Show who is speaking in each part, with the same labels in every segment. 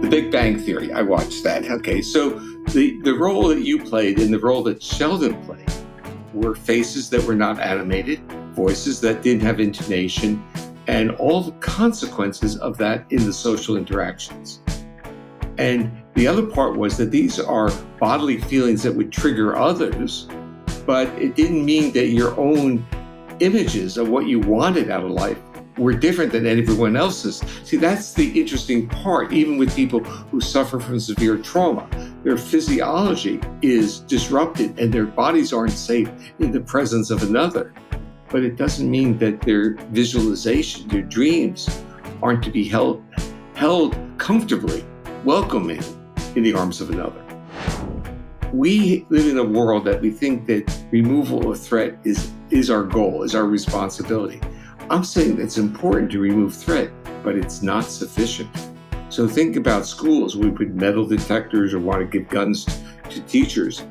Speaker 1: Big Bang Theory. I watched that. Okay, so the role that you played and the role that Sheldon played were faces that were not animated, voices that didn't have intonation, and all the consequences of that in the social interactions. And the other part was that these are bodily feelings that would trigger others, but it didn't mean that your own images of what you wanted out of life were different than everyone else's. See, that's the interesting part, even with people who suffer from severe trauma. Their physiology is disrupted and their bodies aren't safe in the presence of another. But it doesn't mean that their visualization, their dreams, aren't to be held comfortably, welcoming in the arms of another. We live in a world that we think that removal of threat is our goal, is our responsibility. I'm saying it's important to remove threat, but it's not sufficient. So think about schools. We put metal detectors or want to give guns to teachers.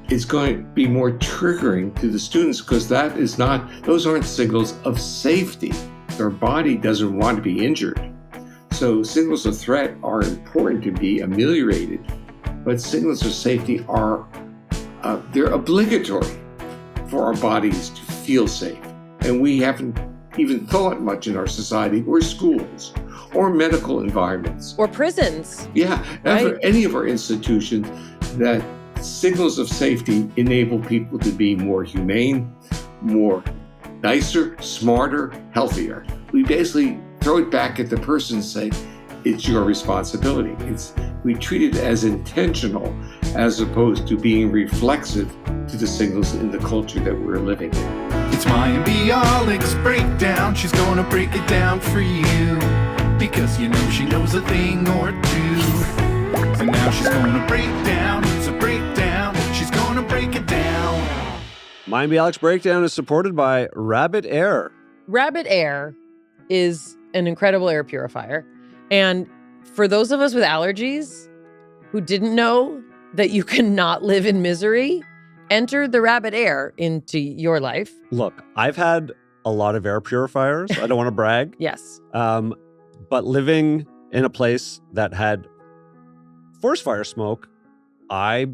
Speaker 1: It's going to be more triggering to the students because those aren't signals of safety. Their body doesn't want to be injured. So signals of threat are important to be ameliorated, but signals of safety they're obligatory for our bodies to feel safe. And we haven't even thought much in our society or schools or medical environments.
Speaker 2: Or prisons.
Speaker 1: Yeah, right? Any of our institutions that signals of safety enable people to be more humane, more nicer, smarter, healthier. We basically throw it back at the person and say, it's your responsibility. We treat it as intentional as opposed to being reflexive to the signals in the culture that we're living in.
Speaker 3: It's Mayim Bialik's breakdown. She's gonna break it down for you because you know she knows a thing or two. So now she's gonna break down. It's a breakdown. She's gonna break it down.
Speaker 4: Mayim Bialik's breakdown is supported by Rabbit Air.
Speaker 2: Rabbit Air is an incredible air purifier. And for those of us with allergies who didn't know that you cannot live in misery, enter the Rabbit Air into your life.
Speaker 4: Look, I've had a lot of air purifiers. I don't want to brag.
Speaker 2: Yes.
Speaker 4: But living in a place that had forest fire smoke, I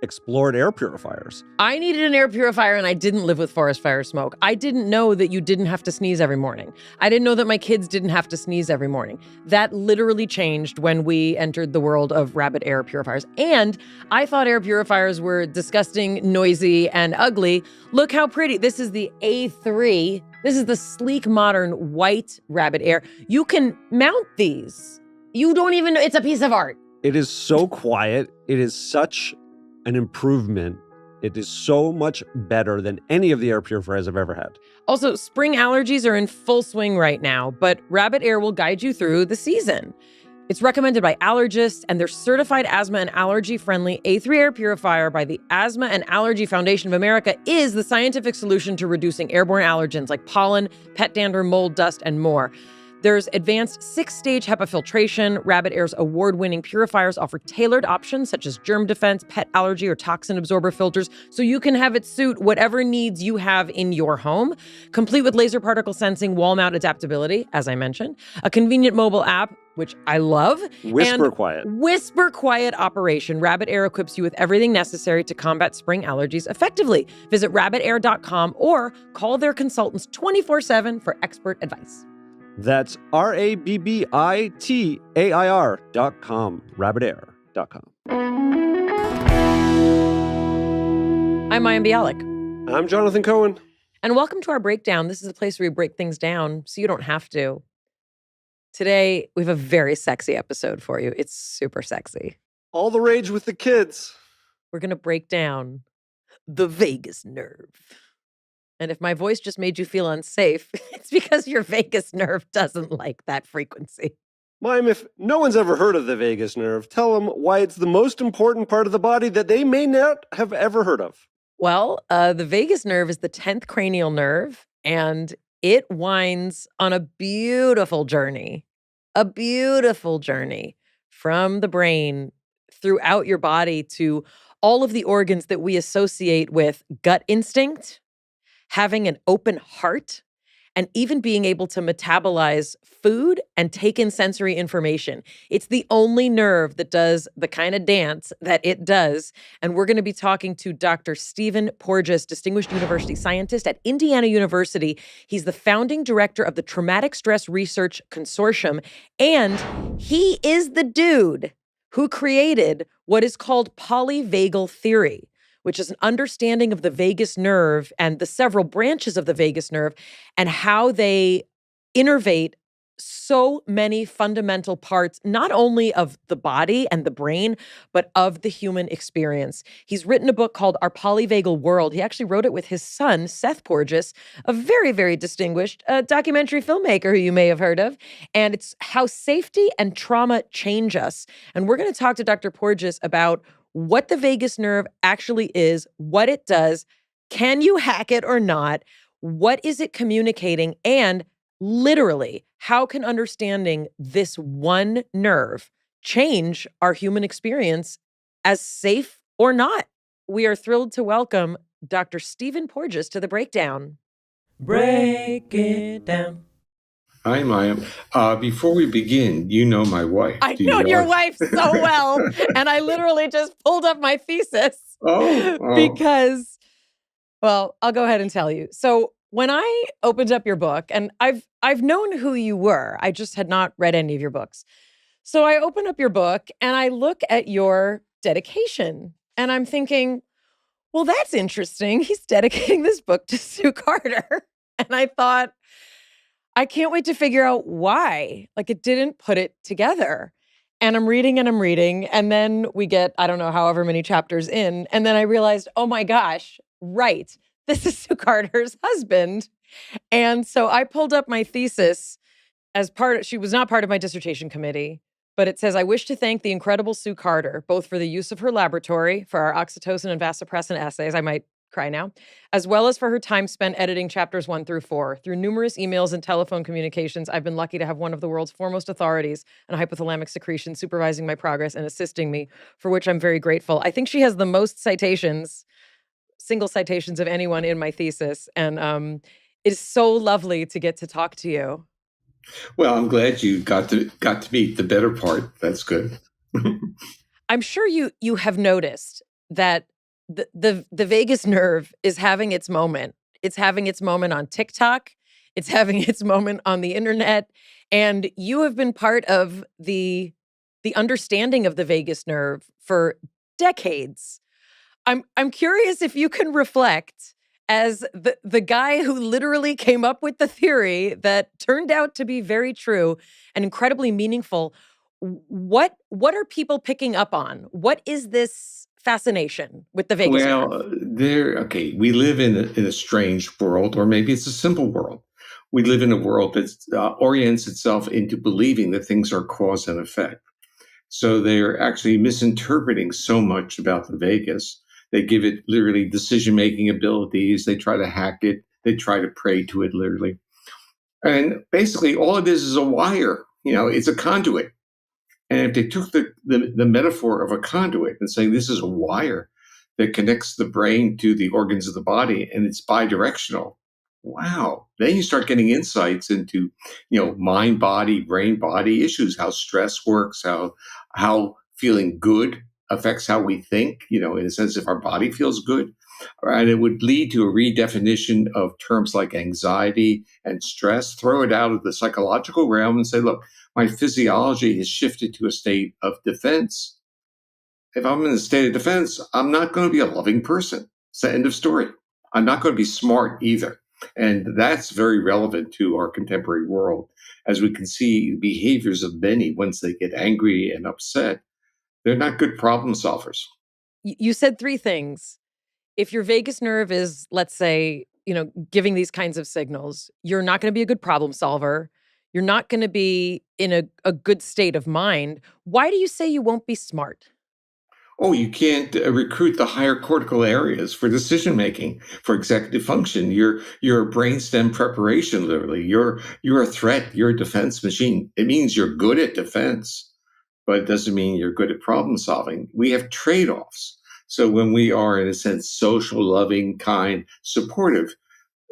Speaker 4: explored air purifiers.
Speaker 2: I needed an air purifier and I didn't live with forest fire smoke. I didn't know that you didn't have to sneeze every morning. I didn't know that my kids didn't have to sneeze every morning. That literally changed when we entered the world of Rabbit Air purifiers. And I thought air purifiers were disgusting, noisy, and ugly. Look how pretty. This is the A3. This is the sleek, modern, white Rabbit Air. You can mount these. You don't even know. It's a piece of art.
Speaker 4: It is so quiet. It is such an improvement. It is so much better than any of the air purifiers I've ever had.
Speaker 2: Also, spring allergies are in full swing right now, but Rabbit Air will guide you through the season. It's recommended by allergists, and their certified asthma and allergy-friendly A3 air purifier by the Asthma and Allergy Foundation of America is the scientific solution to reducing airborne allergens like pollen, pet dander, mold, dust, and more. There's advanced 6-stage HEPA filtration. Rabbit Air's award-winning purifiers offer tailored options such as germ defense, pet allergy, or toxin absorber filters, so you can have it suit whatever needs you have in your home. Complete with laser particle sensing, wall mount adaptability, as I mentioned, a convenient mobile app, which I love.
Speaker 4: Whisper quiet.
Speaker 2: Whisper quiet operation. Rabbit Air equips you with everything necessary to combat spring allergies effectively. Visit rabbitair.com or call their consultants 24/7 for expert advice.
Speaker 4: That's RABBITAIR.com, rabbitair.com.
Speaker 2: I'm Mayim Bialik.
Speaker 4: I'm Jonathan Cohen.
Speaker 2: And welcome to our breakdown. This is a place where we break things down so you don't have to. Today, we have a very sexy episode for you. It's super sexy.
Speaker 4: All the rage with the kids.
Speaker 2: We're going to break down the vagus nerve. And if my voice just made you feel unsafe, it's because your vagus nerve doesn't like that frequency.
Speaker 4: Mayim, if no one's ever heard of the vagus nerve, tell them why it's the most important part of the body that they may not have ever heard of.
Speaker 2: Well, the vagus nerve is the 10th cranial nerve, and it winds on a beautiful journey from the brain throughout your body to all of the organs that we associate with gut instinct, having an open heart, and even being able to metabolize food and take in sensory information. It's the only nerve that does the kind of dance that it does. And we're going to be talking to Dr. Stephen Porges, Distinguished University Scientist at Indiana University. He's the founding director of the Traumatic Stress Research Consortium, and he is the dude who created what is called Polyvagal Theory, which is an understanding of the vagus nerve and the several branches of the vagus nerve and how they innervate so many fundamental parts, not only of the body and the brain, but of the human experience. He's written a book called Our Polyvagal World. He actually wrote it with his son, Seth Porges, a very, very distinguished documentary filmmaker who you may have heard of. And it's how safety and trauma change us. And we're going to talk to Dr. Porges about what the vagus nerve actually is, what it does, can you hack it or not, what is it communicating, and literally, how can understanding this one nerve change our human experience as safe or not? We are thrilled to welcome Dr. Stephen Porges to the Breakdown. Break it down.
Speaker 1: Hi, Mayim. Before we begin, you know my wife.
Speaker 2: I know your wife so well, and I literally just pulled up my thesis because, well, I'll go ahead and tell you. So when I opened up your book, and I've known who you were, I just had not read any of your books. So I open up your book and I look at your dedication, and I'm thinking, well, that's interesting. He's dedicating this book to Sue Carter. And I thought, I can't wait to figure out why. Like, it didn't put it together. And I'm reading, and then we get, I don't know, however many chapters in. And then I realized, oh my gosh, right. This is Sue Carter's husband. And so I pulled up my thesis she was not part of my dissertation committee, but it says, I wish to thank the incredible Sue Carter, both for the use of her laboratory for our oxytocin and vasopressin essays. I might cry now, as well as for her time spent editing chapters 1 through 4. Through numerous emails and telephone communications, I've been lucky to have one of the world's foremost authorities on hypothalamic secretion supervising my progress and assisting me, for which I'm very grateful. I think she has the most citations, single citations of anyone in my thesis. And it is so lovely to get to talk to you.
Speaker 1: Well, I'm glad you got to meet the better part. That's good.
Speaker 2: I'm sure you have noticed that the vagus nerve is having its moment. It's having its moment on TikTok. It's having its moment on the internet. And you have been part of the understanding of the vagus nerve for decades. I'm curious if you can reflect as the guy who literally came up with the theory that turned out to be very true and incredibly meaningful. What are people picking up on? What is this fascination with the vagus nerve?
Speaker 1: We live in a strange world, or maybe it's a simple world. We live in a world that orients itself into believing that things are cause and effect. So they're actually misinterpreting so much about the vagus. They give it literally decision-making abilities. They try to hack it. They try to pray to it literally. And basically all it is a wire. It's a conduit. And if they took the metaphor of a conduit and saying this is a wire that connects the brain to the organs of the body and it's bidirectional, wow. Then you start getting insights into, mind, body, brain, body issues, how stress works, how feeling good affects how we think, in a sense, if our body feels good. And it would lead to a redefinition of terms like anxiety and stress, throw it out of the psychological realm and say, look, my physiology has shifted to a state of defense. If I'm in a state of defense, I'm not going to be a loving person. It's the end of story. I'm not going to be smart either. And that's very relevant to our contemporary world. As we can see, behaviors of many, once they get angry and upset, they're not good problem solvers.
Speaker 2: You said three things. If your vagus nerve is, let's say, giving these kinds of signals, you're not going to be a good problem solver. You're not going to be in a good state of mind. Why do you say you won't be smart?
Speaker 1: Oh, you can't recruit the higher cortical areas for decision making, for executive function. You're a brainstem preparation, literally. You're a threat. You're a defense machine. It means you're good at defense, but it doesn't mean you're good at problem solving. We have trade-offs. So when we are, in a sense, social, loving, kind, supportive,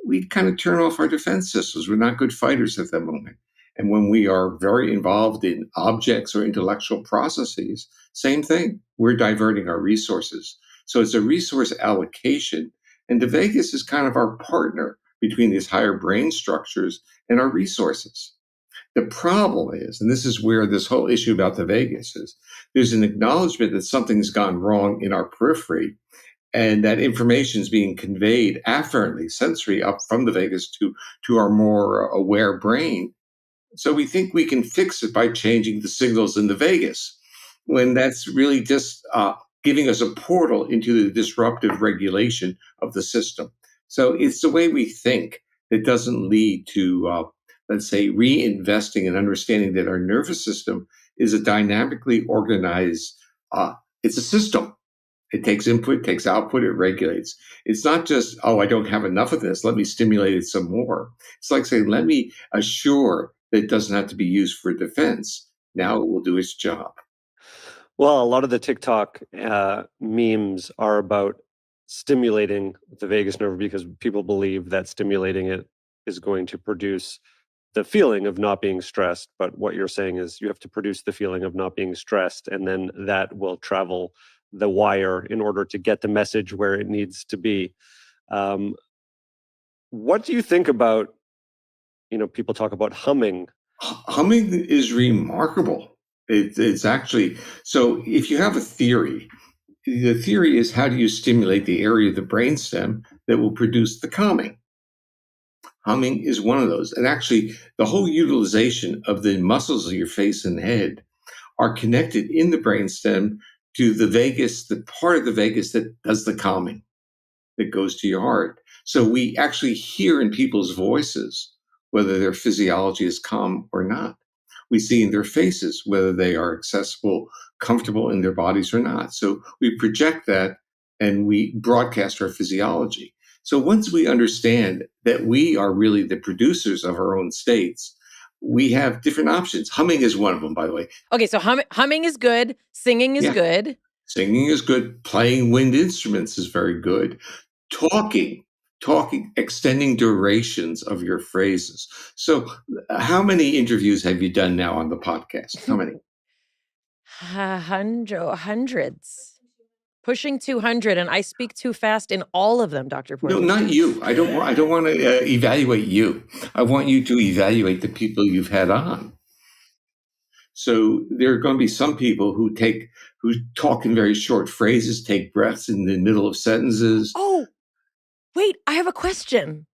Speaker 1: we kind of turn off our defense systems. We're not good fighters at that moment. And when we are very involved in objects or intellectual processes, same thing. We're diverting our resources. So it's a resource allocation. And the vagus is kind of our partner between these higher brain structures and our resources. The problem is, and this is where this whole issue about the vagus is, there's an acknowledgement that something's gone wrong in our periphery, and that information is being conveyed afferently, sensory, up from the vagus to our more aware brain. So we think we can fix it by changing the signals in the vagus, when that's really just giving us a portal into the disruptive regulation of the system. So it's the way we think that doesn't lead to, let's say, reinvesting and understanding that our nervous system is a dynamically organized, it's a system. It takes input, takes output, it regulates. It's not just, oh, I don't have enough of this, let me stimulate it some more. It's like saying, let me assure that it doesn't have to be used for defense. Now it will do its job.
Speaker 4: Well, a lot of the TikTok memes are about stimulating the vagus nerve because people believe that stimulating it is going to produce the feeling of not being stressed. But what you're saying is you have to produce the feeling of not being stressed, and then that will travel the wire in order to get the message where it needs to be. What do you think about, people talk about humming?
Speaker 1: Humming is remarkable. It's actually, so if you have a theory, the theory is how do you stimulate the area of the brainstem that will produce the calming? Humming is one of those. And actually, the whole utilization of the muscles of your face and head are connected in the brainstem to the vagus, the part of the vagus that does the calming, that goes to your heart. So we actually hear in people's voices whether their physiology is calm or not. We see in their faces whether they are accessible, comfortable in their bodies or not. So we project that and we broadcast our physiology. So once we understand that we are really the producers of our own states, we have different options. Humming is one of them, by the way.
Speaker 2: Okay, so humming is good. Singing is good.
Speaker 1: Singing is good. Playing wind instruments is very good. Talking, extending durations of your phrases. So how many interviews have you done now on the podcast? How many?
Speaker 2: Hundreds. Pushing 200, and I speak too fast in all of them, Dr. Porges.
Speaker 1: No, not you. I don't want to evaluate you. I want you to evaluate the people you've had on. So there are going to be some people who talk in very short phrases, take breaths in the middle of sentences.
Speaker 2: Oh, wait, I have a question.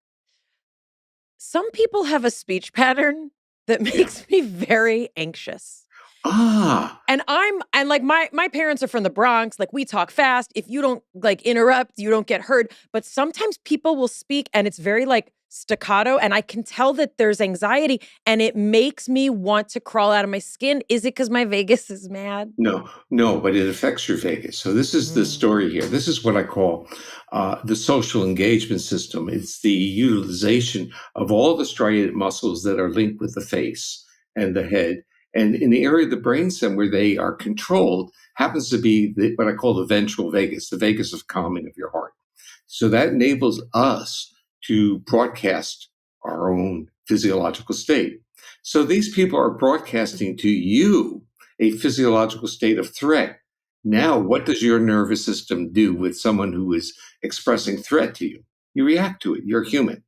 Speaker 2: Some people have a speech pattern that makes me very anxious. And my parents are from the Bronx. Like, we talk fast. If you don't interrupt, you don't get heard. But sometimes people will speak and it's very staccato, and I can tell that there's anxiety, and it makes me want to crawl out of my skin. Is it because my vagus is mad?
Speaker 1: No, but it affects your vagus. So this is the story here. This is what I call the social engagement system. It's the utilization of all the striated muscles that are linked with the face and the head. And in the area of the brainstem where they are controlled happens to be what I call the ventral vagus, the vagus of calming of your heart. So that enables us to broadcast our own physiological state. So these people are broadcasting to you a physiological state of threat. Now, what does your nervous system do with someone who is expressing threat to you? You react to it. You're human.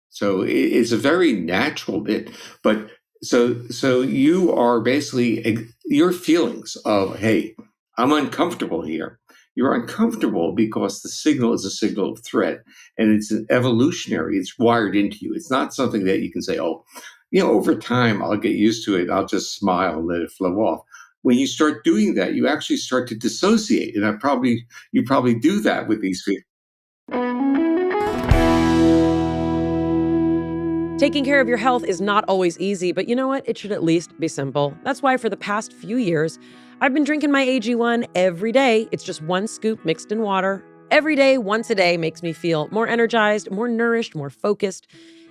Speaker 1: So it's a very natural bit. But so you are basically, your feelings of, hey, I'm uncomfortable here. You're uncomfortable because the signal is a signal of threat, and it's an evolutionary. It's wired into you. It's not something that you can say, oh, over time, I'll get used to it. I'll just smile and let it flow off. When you start doing that, you actually start to dissociate. And you probably do that with these people.
Speaker 2: Taking care of your health is not always easy, but you know what? It should at least be simple. That's why for the past few years, I've been drinking my AG1 every day. It's just one scoop mixed in water. Every day, once a day, makes me feel more energized, more nourished, more focused.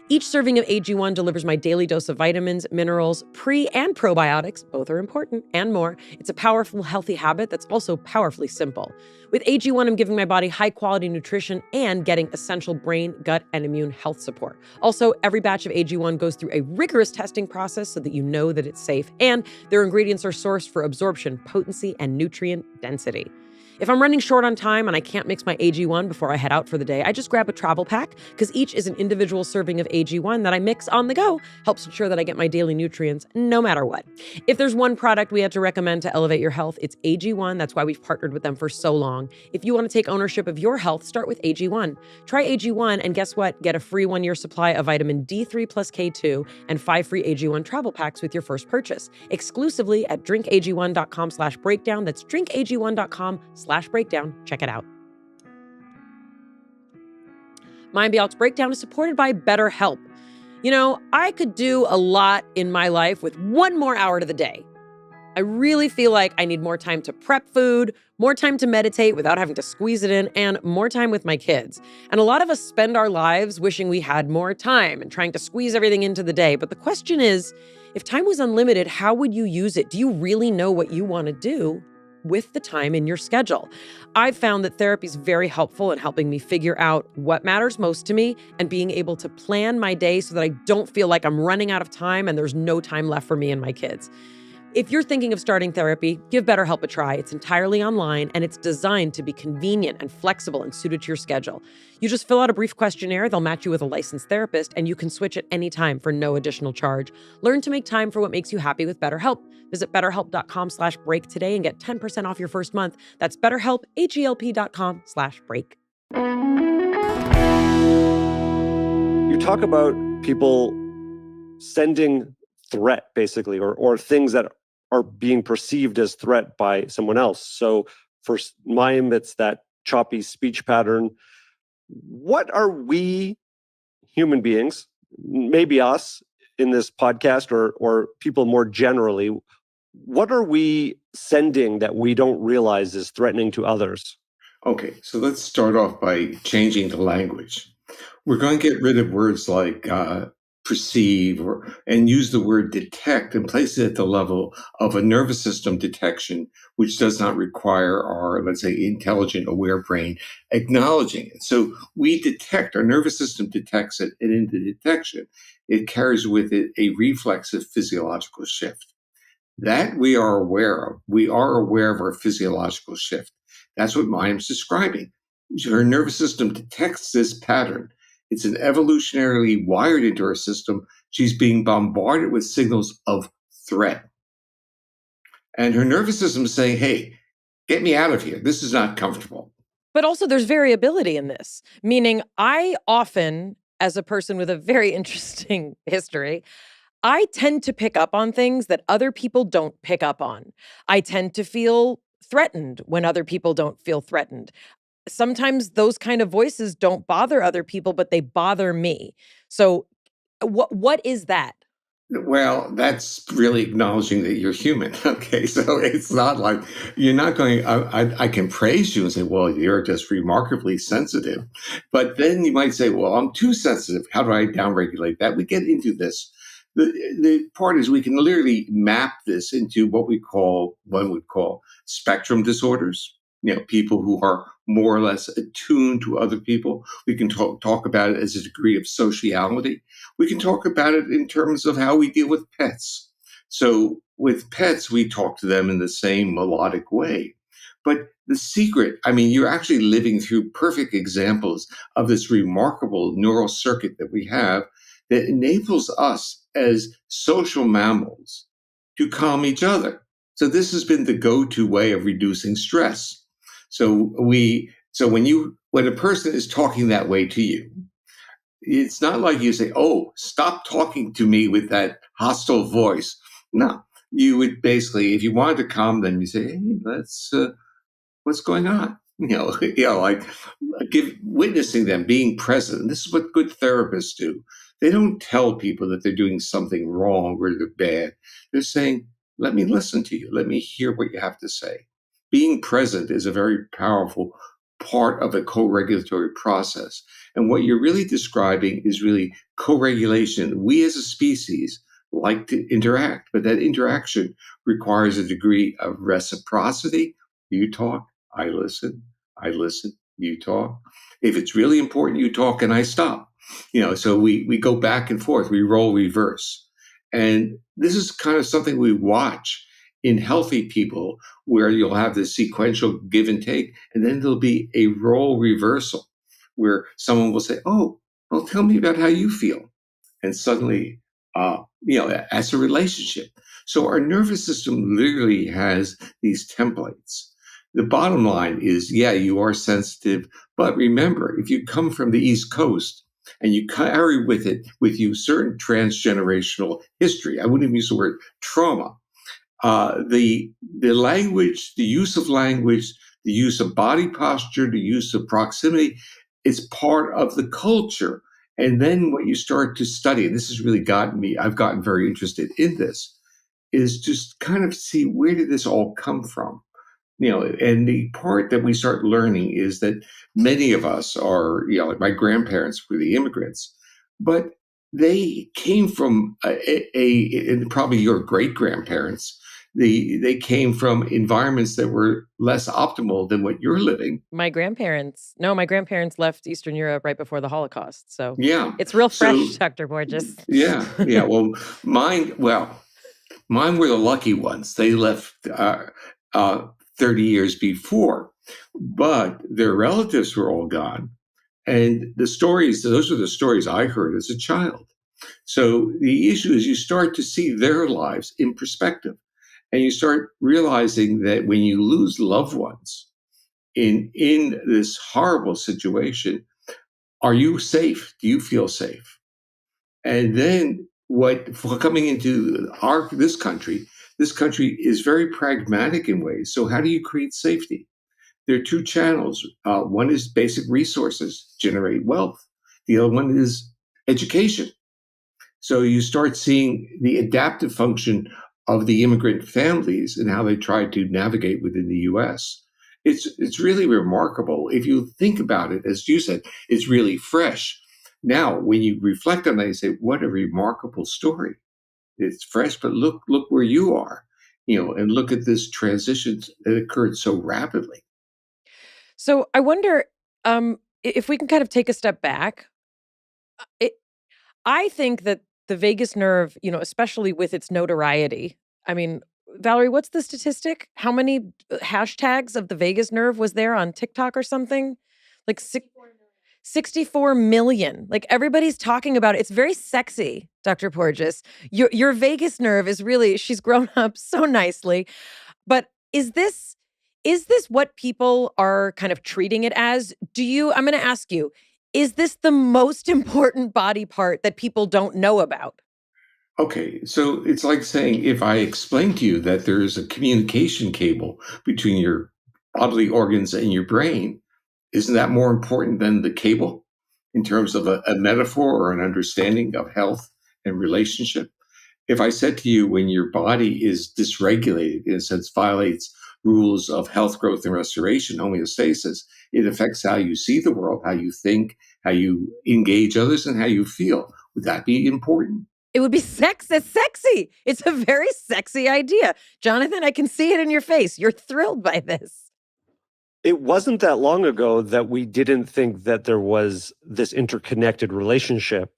Speaker 2: Each serving of AG1 delivers my daily dose of vitamins, minerals, pre- and probiotics, both are important, and more. It's a powerful, healthy habit that's also powerfully simple. With AG1, I'm giving my body high-quality nutrition and getting essential brain, gut, and immune health support. Also, every batch of AG1 goes through a rigorous testing process so that you know that it's safe, and their ingredients are sourced for absorption, potency, and nutrient density. If I'm running short on time and I can't mix my AG1 before I head out for the day, I just grab a travel pack because each is an individual serving of AG1 that I mix on the go. Helps ensure that I get my daily nutrients no matter what. If there's one product we had to recommend to elevate your health, it's AG1. That's why we've partnered with them for so long. If you want to take ownership of your health, start with AG1. Try AG1 and guess what? Get a free 1-year supply of vitamin D3 plus K2 and 5 free AG1 travel packs with your first purchase. Exclusively at drinkag1.com/breakdown. That's drinkag1.com/breakdown. Check it out. Mayim Bialik's Breakdown is supported by BetterHelp. You know, I could do a lot in my life with one more hour to the day. I really feel like I need more time to prep food, more time to meditate without having to squeeze it in, and more time with my kids. And a lot of us spend our lives wishing we had more time and trying to squeeze everything into the day. But the question is, if time was unlimited, how would you use it? Do you really know what you want to do with the time in your schedule? I've found that therapy is very helpful in helping me figure out what matters most to me and being able to plan my day so that I don't feel like I'm running out of time and there's no time left for me and my kids. If you're thinking of starting therapy, give BetterHelp a try. It's entirely online and it's designed to be convenient and flexible and suited to your schedule. You just fill out a brief questionnaire, they'll match you with a licensed therapist, and you can switch at any time for no additional charge. Learn to make time for what makes you happy with BetterHelp. Visit betterhelp.com/break today and get 10% off your first month. That's BetterHelp, HELP.com/break.
Speaker 4: You talk about people sending threat, basically, or things that are being perceived as threat by someone else. So for Mayim, it's that choppy speech pattern. What are we human beings, maybe us in this podcast or people more generally, what are we sending that we don't realize is threatening to others?
Speaker 1: Okay, so let's start off by changing the language. We're going to get rid of words like perceive and use the word detect and place it at the level of a nervous system detection, which does not require our, let's say, intelligent, aware brain acknowledging it. So we detect, our nervous system detects it, and in the detection, it carries with it a reflexive physiological shift. That we are aware of. We are aware of our physiological shift. That's what Mayim's describing. Her nervous system detects this pattern. It's an evolutionarily wired into her system. She's being bombarded with signals of threat. And her nervous system is saying, hey, get me out of here. This is not comfortable.
Speaker 2: But also there's variability in this, meaning I often, as a person with a very interesting history, I tend to pick up on things that other people don't pick up on. I tend to feel threatened when other people don't feel threatened. Sometimes those kind of voices don't bother other people, but they bother me. So what is that?
Speaker 1: Well, that's really acknowledging that you're human. Okay, so it's not like you're not going, I can praise you and say, well, you're just remarkably sensitive. But then you might say, well, I'm too sensitive. How do I downregulate that? We get into this. The part is we can literally map this into what one would call spectrum disorders. You know, people who are more or less attuned to other people. We can talk about it as a degree of sociality. We can talk about it in terms of how we deal with pets. So with pets, we talk to them in the same melodic way. But the secret, I mean, you're actually living through perfect examples of this remarkable neural circuit that we have that enables us as social mammals to calm each other. So this has been the go-to way of reducing stress. So when a person is talking that way to you, it's not like you say, oh, stop talking to me with that hostile voice. No, you would basically, if you wanted to calm them, you say, hey, what's going on? Like witnessing them, being present. And this is what good therapists do. They don't tell people that they're doing something wrong or they're bad. They're saying, let me listen to you. Let me hear what you have to say. Being present is a very powerful part of a co-regulatory process. And what you're really describing is really co-regulation. We as a species like to interact, but that interaction requires a degree of reciprocity. You talk, I listen, you talk. If it's really important, you talk and I stop. So we go back and forth, we role reverse. And this is kind of something we watch in healthy people where you'll have this sequential give and take, and then there'll be a role reversal where someone will say, oh, well, tell me about how you feel. And suddenly, as a relationship. So our nervous system literally has these templates. The bottom line is, yeah, you are sensitive, but remember, if you come from the East Coast and you carry with you certain transgenerational history, I wouldn't even use the word trauma, the language, the use of language, the use of body posture, the use of proximity, it's part of the culture. And then what you start to study, and this has really gotten me, I've gotten very interested in this, is just kind of see where did this all come from? And the part that we start learning is that many of us are, like my grandparents were the immigrants, but they came from and probably your great grandparents. They came from environments that were less optimal than what you're living.
Speaker 2: My grandparents left Eastern Europe right before the Holocaust. So
Speaker 1: yeah,
Speaker 2: it's real fresh, Dr. Porges.
Speaker 1: Yeah. Well, mine were the lucky ones. They left 30 years before, but their relatives were all gone. And those are the stories I heard as a child. So the issue is you start to see their lives in perspective. And you start realizing that when you lose loved ones in this horrible situation, are you safe? Do you feel safe? And then coming into this country is very pragmatic in ways. So how do you create safety? There are two channels. One is basic resources, generate wealth. The other one is education. So you start seeing the adaptive function of the immigrant families and how they try to navigate within the U.S. It's really remarkable. If you think about it, as you said, it's really fresh. Now, when you reflect on that, you say, what a remarkable story. It's fresh, but look where you are, and look at this transition that occurred so rapidly.
Speaker 2: So I wonder if we can kind of take a step back. I think that the vagus nerve, especially with its notoriety, I mean, Valerie, what's the statistic? How many hashtags of the vagus nerve was there on TikTok or something? Like 64 million. Like everybody's talking about it. It's very sexy, Dr. Porges. Your vagus nerve is really, she's grown up so nicely. But is this what people are kind of treating it as? I'm going to ask you, is this the most important body part that people don't know about?
Speaker 1: Okay, so it's like saying if I explain to you that there is a communication cable between your bodily organs and your brain, isn't that more important than the cable in terms of a metaphor or an understanding of health and relationship? If I said to you when your body is dysregulated, in a sense, violates rules of health, growth, and restoration, homeostasis, it affects how you see the world, how you think, how you engage others, and how you feel. Would that be important?
Speaker 2: It would be sexy. It's a very sexy idea. Jonathan, I can see it in your face. You're thrilled by this.
Speaker 4: It wasn't that long ago that we didn't think that there was this interconnected relationship.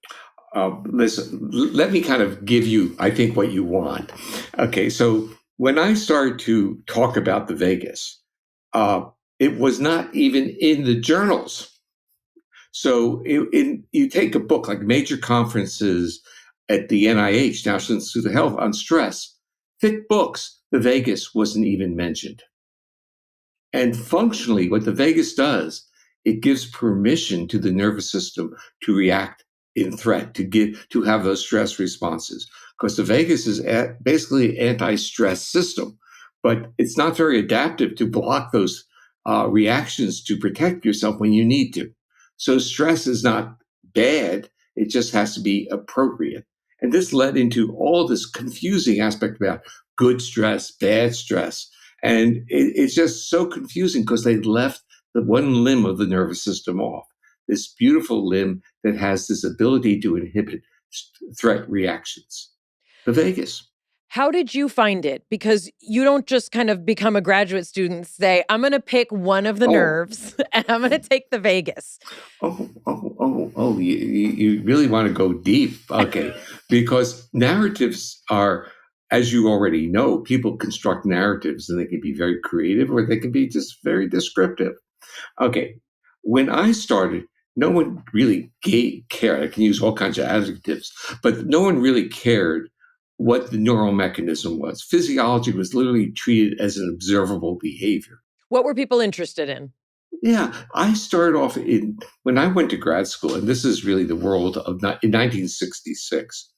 Speaker 1: Listen, let me kind of give you, I think, what you want. Okay, so when I started to talk about the vagus, it was not even in the journals. So you take a book like major conferences at the NIH, National Institute of Health, on stress, thick books, the vagus wasn't even mentioned. And functionally, what the vagus does, it gives permission to the nervous system to react in threat, to have those stress responses. Because the vagus is basically an anti-stress system, but it's not very adaptive to block those reactions to protect yourself when you need to. So stress is not bad, it just has to be appropriate. And this led into all this confusing aspect about good stress, bad stress. And it's just so confusing because they left the one limb of the nervous system off, this beautiful limb that has this ability to inhibit threat reactions, the vagus.
Speaker 2: How did you find it? Because you don't just kind of become a graduate student, say, I'm going to pick one of the
Speaker 1: Oh,
Speaker 2: nerves and I'm going to take the vagus.
Speaker 1: you really want to go deep. Okay. Because narratives are, as you already know, people construct narratives and they can be very creative or they can be just very descriptive. Okay. When I started, no one really cared. I can use all kinds of adjectives, but no one really cared what the neural mechanism was. Physiology was literally treated as an observable behavior.
Speaker 2: What were people interested in?
Speaker 1: Yeah, I started off when I went to grad school, and this is really the world of in 1966.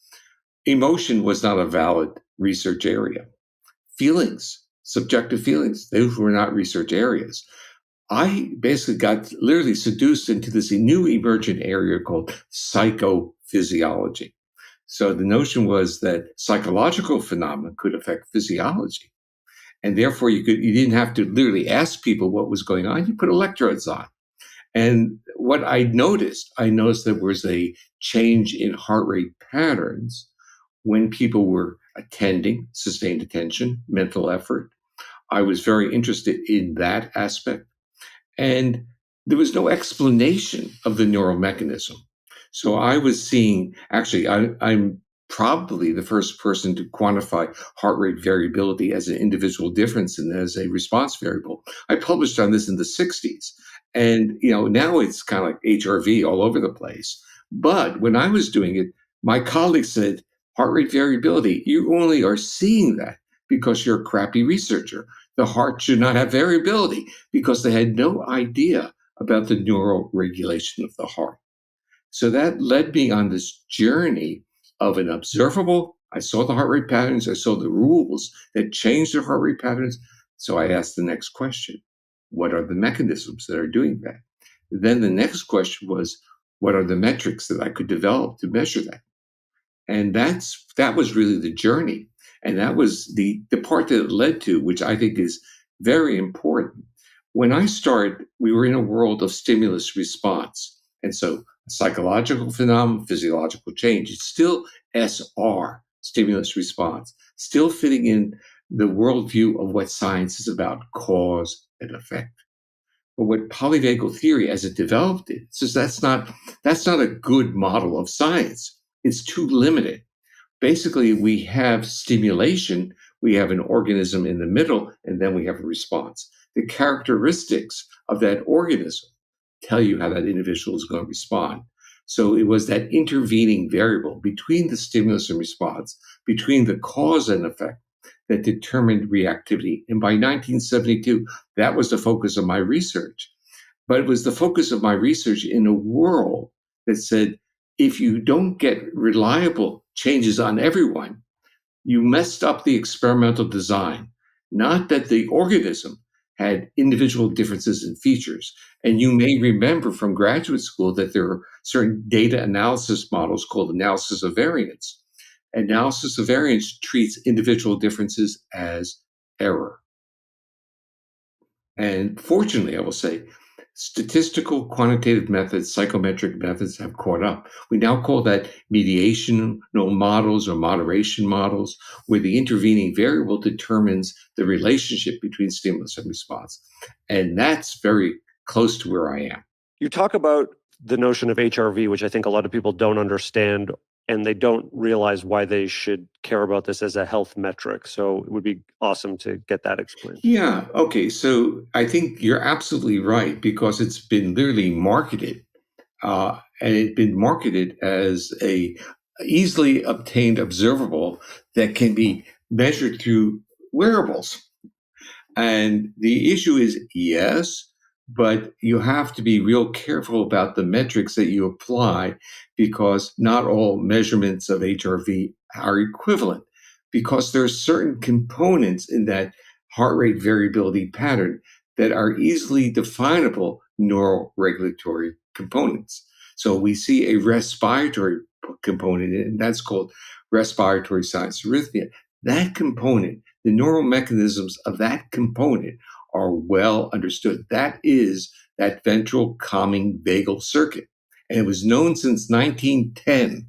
Speaker 1: Emotion was not a valid research area. Feelings, subjective feelings, those were not research areas. I basically got literally seduced into this new emergent area called psychophysiology. So the notion was that psychological phenomena could affect physiology. And therefore you didn't have to literally ask people what was going on. You put electrodes on. And what I noticed there was a change in heart rate patterns when people were attending, sustained attention, mental effort. I was very interested in that aspect. And there was no explanation of the neural mechanism. So I was seeing, actually, I'm probably the first person to quantify heart rate variability as an individual difference and as a response variable. I published on this in the 60s. And, now it's kind of like HRV all over the place. But when I was doing it, my colleagues said, heart rate variability, you only are seeing that because you're a crappy researcher. The heart should not have variability because they had no idea about the neural regulation of the heart. So that led me on this journey of an observable. I saw the heart rate patterns. I saw the rules that changed the heart rate patterns. So I asked the next question. What are the mechanisms that are doing that? Then the next question was, what are the metrics that I could develop to measure that? And that was really the journey. And that was the part that it led to, which I think is very important. When I started, we were in a world of stimulus response. And so psychological phenomenon, physiological change, it's still SR, stimulus response, still fitting in the worldview of what science is about, cause and effect. But what polyvagal theory, as it developed it, says that's not a good model of science. It's too limited. Basically, we have stimulation, we have an organism in the middle, and then we have a response. The characteristics of that organism tell you how that individual is going to respond. So it was that intervening variable between the stimulus and response, between the cause and effect, that determined reactivity. And by 1972, that was the focus of my research. But it was the focus of my research in a world that said, if you don't get reliable changes on everyone, you messed up the experimental design. Not that the organism had individual differences in features. And you may remember from graduate school that there are certain data analysis models called analysis of variance. Analysis of variance treats individual differences as error. And fortunately, I will say, statistical quantitative methods, psychometric methods have caught up. We now call that mediational models or moderation models, where the intervening variable determines the relationship between stimulus and response. And that's very close to where I am.
Speaker 4: You talk about the notion of HRV, which I think a lot of people don't understand, and they don't realize why they should care about this as a health metric. So it would be awesome to get that explained.
Speaker 1: Yeah. Okay. So I think you're absolutely right, because it's been literally marketed, and it's been marketed as a easily obtained observable that can be measured through wearables. And the issue is, yes, but you have to be real careful about the metrics that you apply, because not all measurements of HRV are equivalent, because there are certain components in that heart rate variability pattern that are easily definable neural regulatory components. So we see a respiratory component, and that's called respiratory sinus arrhythmia. That component, the neural mechanisms of that component are well understood. That is that ventral calming vagal circuit. And it was known since 1910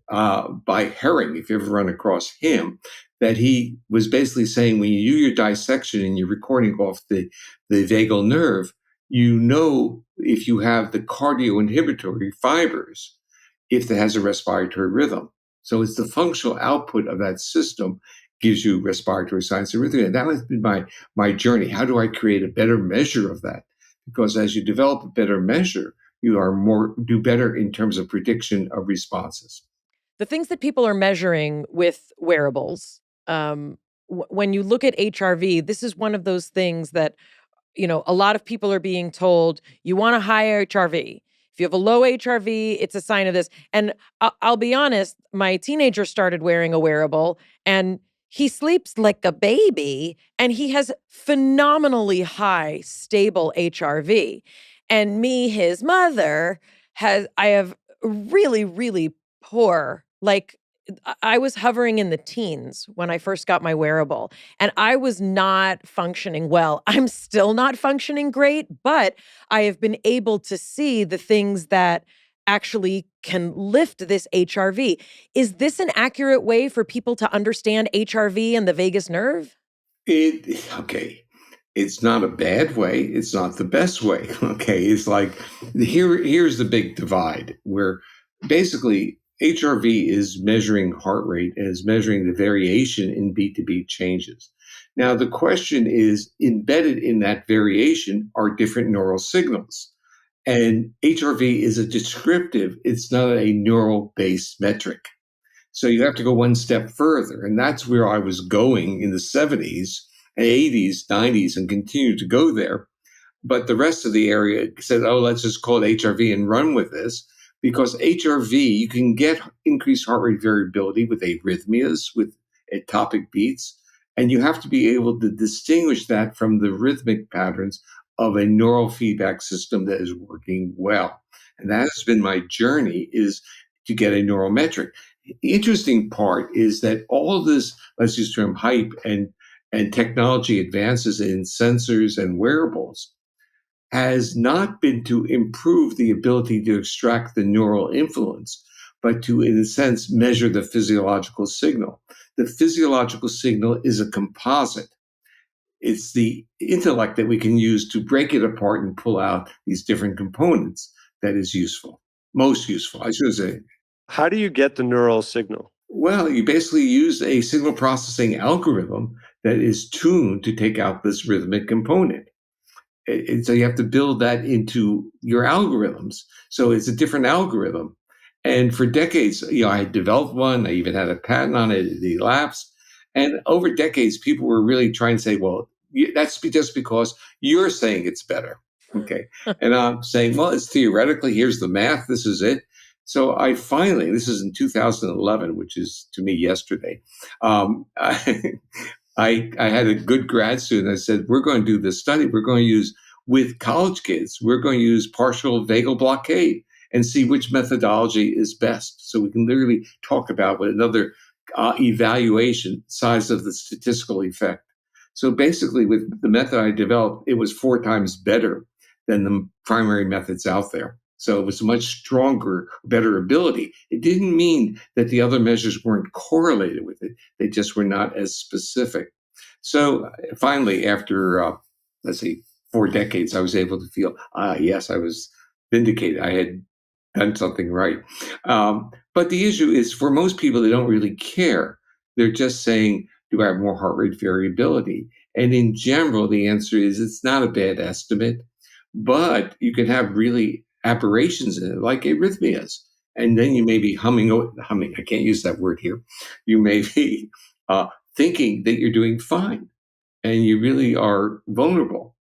Speaker 1: by Herring, if you ever run across him, that he was basically saying when you do your dissection and you're recording off the vagal nerve, you know if you have the cardioinhibitory fibers, if it has a respiratory rhythm. So it's the functional output of that system gives you respiratory signs and rhythm. And that has been my journey. How do I create a better measure of that? Because as you develop a better measure, you are do better in terms of prediction of responses.
Speaker 2: The things that people are measuring with wearables, when you look at HRV, this is one of those things that, a lot of people are being told, you want a high HRV. If you have a low HRV, it's a sign of this. And I'll be honest, my teenager started wearing a wearable and he sleeps like a baby and he has phenomenally high, stable HRV. And me, his mother, I have really, really poor, I was hovering in the teens when I first got my wearable, and I was not functioning well. I'm still not functioning great, but I have been able to see the things that actually can lift this HRV. Is this an accurate way for people to understand HRV and the vagus nerve?
Speaker 1: Okay. It's not a bad way. It's not the best way. Okay. It's like here's the big divide where basically HRV is measuring heart rate and is measuring the variation in beat to beat changes. Now, the question is embedded in that variation are different neural signals. And HRV is a descriptive, it's not a neural based metric. So you have to go one step further. And that's where I was going in the 70s, 80s, 90s, and continue to go there. But the rest of the area said, oh, let's just call it HRV and run with this. Because HRV, you can get increased heart rate variability with arrhythmias, with ectopic beats, and you have to be able to distinguish that from the rhythmic patterns of a neural feedback system that is working well. And that has been my journey, is to get a neural metric. The interesting part is that all of this, let's use the term hype and technology advances in sensors and wearables has not been to improve the ability to extract the neural influence, but to, in a sense, measure the physiological signal. The physiological signal is a composite. It's the intellect that we can use to break it apart and pull out these different components that is useful, most useful, I should say.
Speaker 4: How do you get the neural signal?
Speaker 1: Well, you basically use a signal processing algorithm that is tuned to take out this rhythmic component. And so you have to build that into your algorithms. So it's a different algorithm. And for decades, I had developed one. I even had a patent on it. It elapsed. And over decades, people were really trying to say, well, that's just because you're saying it's better. Okay. And I'm saying, well, it's theoretically, here's the math. This is it. So I finally, this is in 2011, which is to me yesterday, I had a good grad student. I said, we're going to do this study. We're going to use, with college kids, we're going to use partial vagal blockade and see which methodology is best. So we can literally talk about with another evaluation size of the statistical effect. So basically, with the method I developed, it was 4 times better than the primary methods out there. So it was a much stronger, better ability. It didn't mean that the other measures weren't correlated with it. They just were not as specific. So finally, after, 4 decades, I was able to feel, yes, I was vindicated. I had done something right. But the issue is, for most people, they don't really care. They're just saying, do I have more heart rate variability? And in general, the answer is it's not a bad estimate, but you can have really aberrations in it, like arrhythmias. And then you may be humming, I can't use that word here. You may be thinking that you're doing fine, and you really are vulnerable.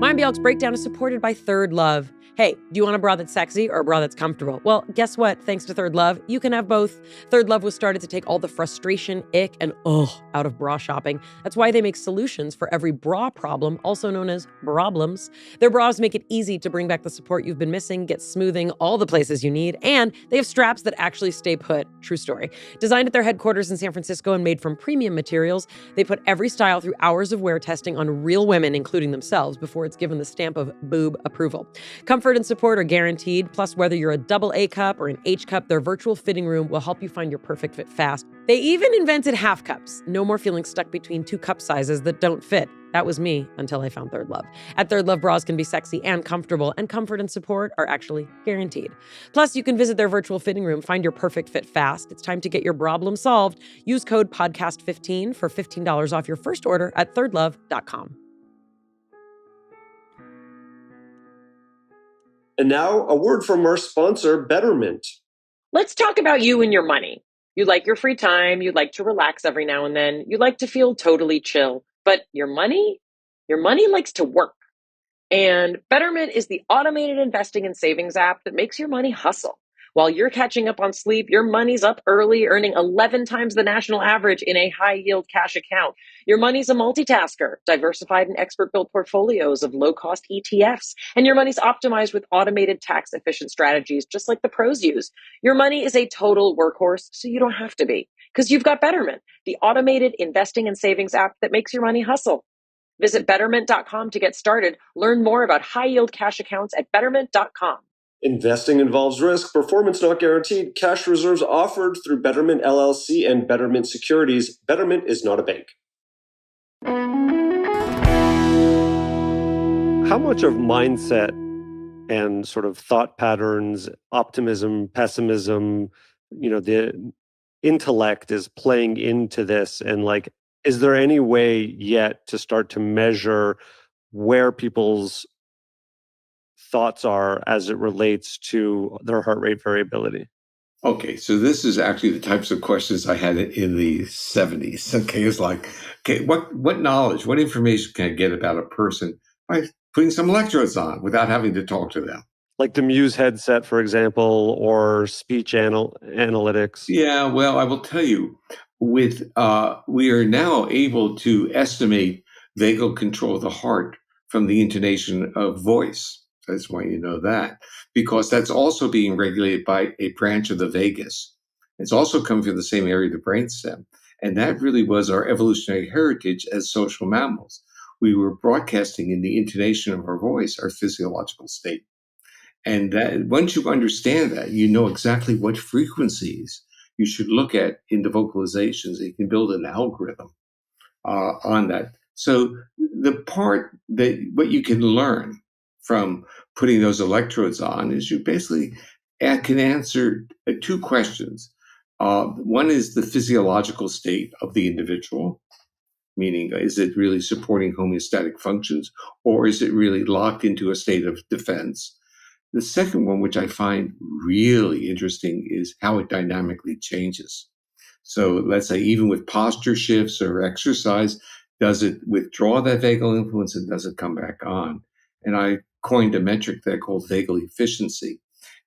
Speaker 2: Mayim Bialik's breakdown is supported by Third Love. Hey, do you want a bra that's sexy or a bra that's comfortable? Well, guess what? Thanks to Third Love, you can have both. Third Love was started to take all the frustration, ick, and out of bra shopping. That's why they make solutions for every bra problem, also known as broblems. Their bras make it easy to bring back the support you've been missing, get smoothing all the places you need, and they have straps that actually stay put. True story. Designed at their headquarters in San Francisco and made from premium materials, they put every style through hours of wear testing on real women, including themselves, before it's given the stamp of boob approval. Comfort and support are guaranteed. Plus, whether you're a double A cup or an H cup, their virtual fitting room will help you find your perfect fit fast. They even invented half cups. No more feeling stuck between two cup sizes that don't fit. That was me until I found Third Love. At Third Love, bras can be sexy and comfortable, and comfort and support are actually guaranteed. Plus, you can visit their virtual fitting room, find your perfect fit fast. It's time to get your problem solved. Use code podcast15 for $15 off your first order at thirdlove.com.
Speaker 4: And now, a word from our sponsor, Betterment.
Speaker 2: Let's talk about you and your money. You like your free time. You like to relax every now and then. You like to feel totally chill. But your money likes to work. And Betterment is the automated investing and savings app that makes your money hustle. While you're catching up on sleep, your money's up early, earning 11 times the national average in a high-yield cash account. Your money's a multitasker, diversified in expert-built portfolios of low-cost ETFs. And your money's optimized with automated tax-efficient strategies, just like the pros use. Your money is a total workhorse, so you don't have to be, because you've got Betterment, the automated investing and savings app that makes your money hustle. Visit betterment.com to get started. Learn more about high-yield cash accounts at betterment.com.
Speaker 4: Investing involves risk, performance not guaranteed, cash reserves offered through Betterment LLC and Betterment Securities. Betterment is not a bank. How much of mindset and sort of thought patterns, optimism, pessimism, the intellect is playing into this? And like, is there any way yet to start to measure where people's thoughts are as it relates to their heart rate variability?
Speaker 1: Okay, so this is actually the types of questions I had in the 70s. Okay, it's like, okay, what knowledge, what information can I get about a person by putting some electrodes on without having to talk to them?
Speaker 4: Like the Muse headset, for example, or speech analytics.
Speaker 1: Yeah, well, I will tell you, we are now able to estimate vagal control of the heart from the intonation of voice. I just want you to know that, because that's also being regulated by a branch of the vagus. It's also coming from the same area of the brainstem. And that really was our evolutionary heritage as social mammals. We were broadcasting in the intonation of our voice, our physiological state. And that once you understand that, you know exactly what frequencies you should look at in the vocalizations. You can build an algorithm on that. So the part that what you can learn from putting those electrodes on is you basically can answer two questions. One is the physiological state of the individual, meaning is it really supporting homeostatic functions, or is it really locked into a state of defense? The second one, which I find really interesting, is how it dynamically changes. So let's say even with posture shifts or exercise, does it withdraw that vagal influence and does it come back on? And I coined a metric that I call vagal efficiency.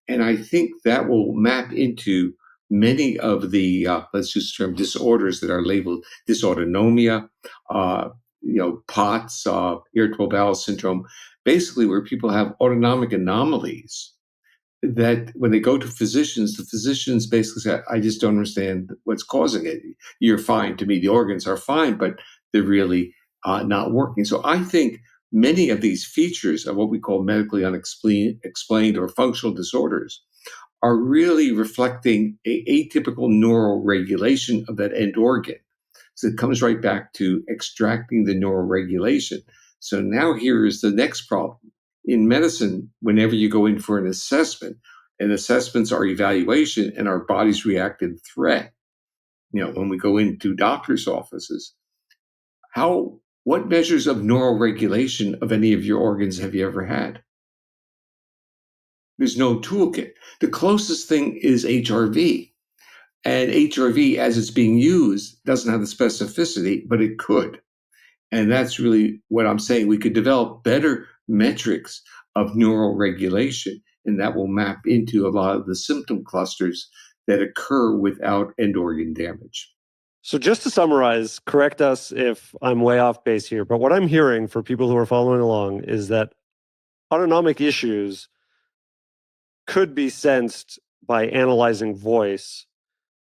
Speaker 1: And I think that will map into many of the, let's just term disorders that are labeled dysautonomia, POTS, irritable bowel syndrome, basically where people have autonomic anomalies that when they go to physicians, the physicians basically say, I just don't understand what's causing it. You're fine. To me, the organs are fine, but they're really not working. So I think many of these features of what we call medically unexplained or functional disorders are really reflecting a atypical neural regulation of that end organ. So it comes right back to extracting the neural regulation. So now here is the next problem. In medicine, whenever you go in for an assessment, and assessments are evaluation and our bodies react in threat, when we go into doctor's offices, what measures of neural regulation of any of your organs have you ever had? There's no toolkit. The closest thing is HRV. And HRV, as it's being used, doesn't have the specificity, but it could. And that's really what I'm saying. We could develop better metrics of neural regulation, and that will map into a lot of the symptom clusters that occur without end organ damage.
Speaker 4: So just to summarize, correct us if I'm way off base here, but what I'm hearing for people who are following along is that autonomic issues could be sensed by analyzing voice,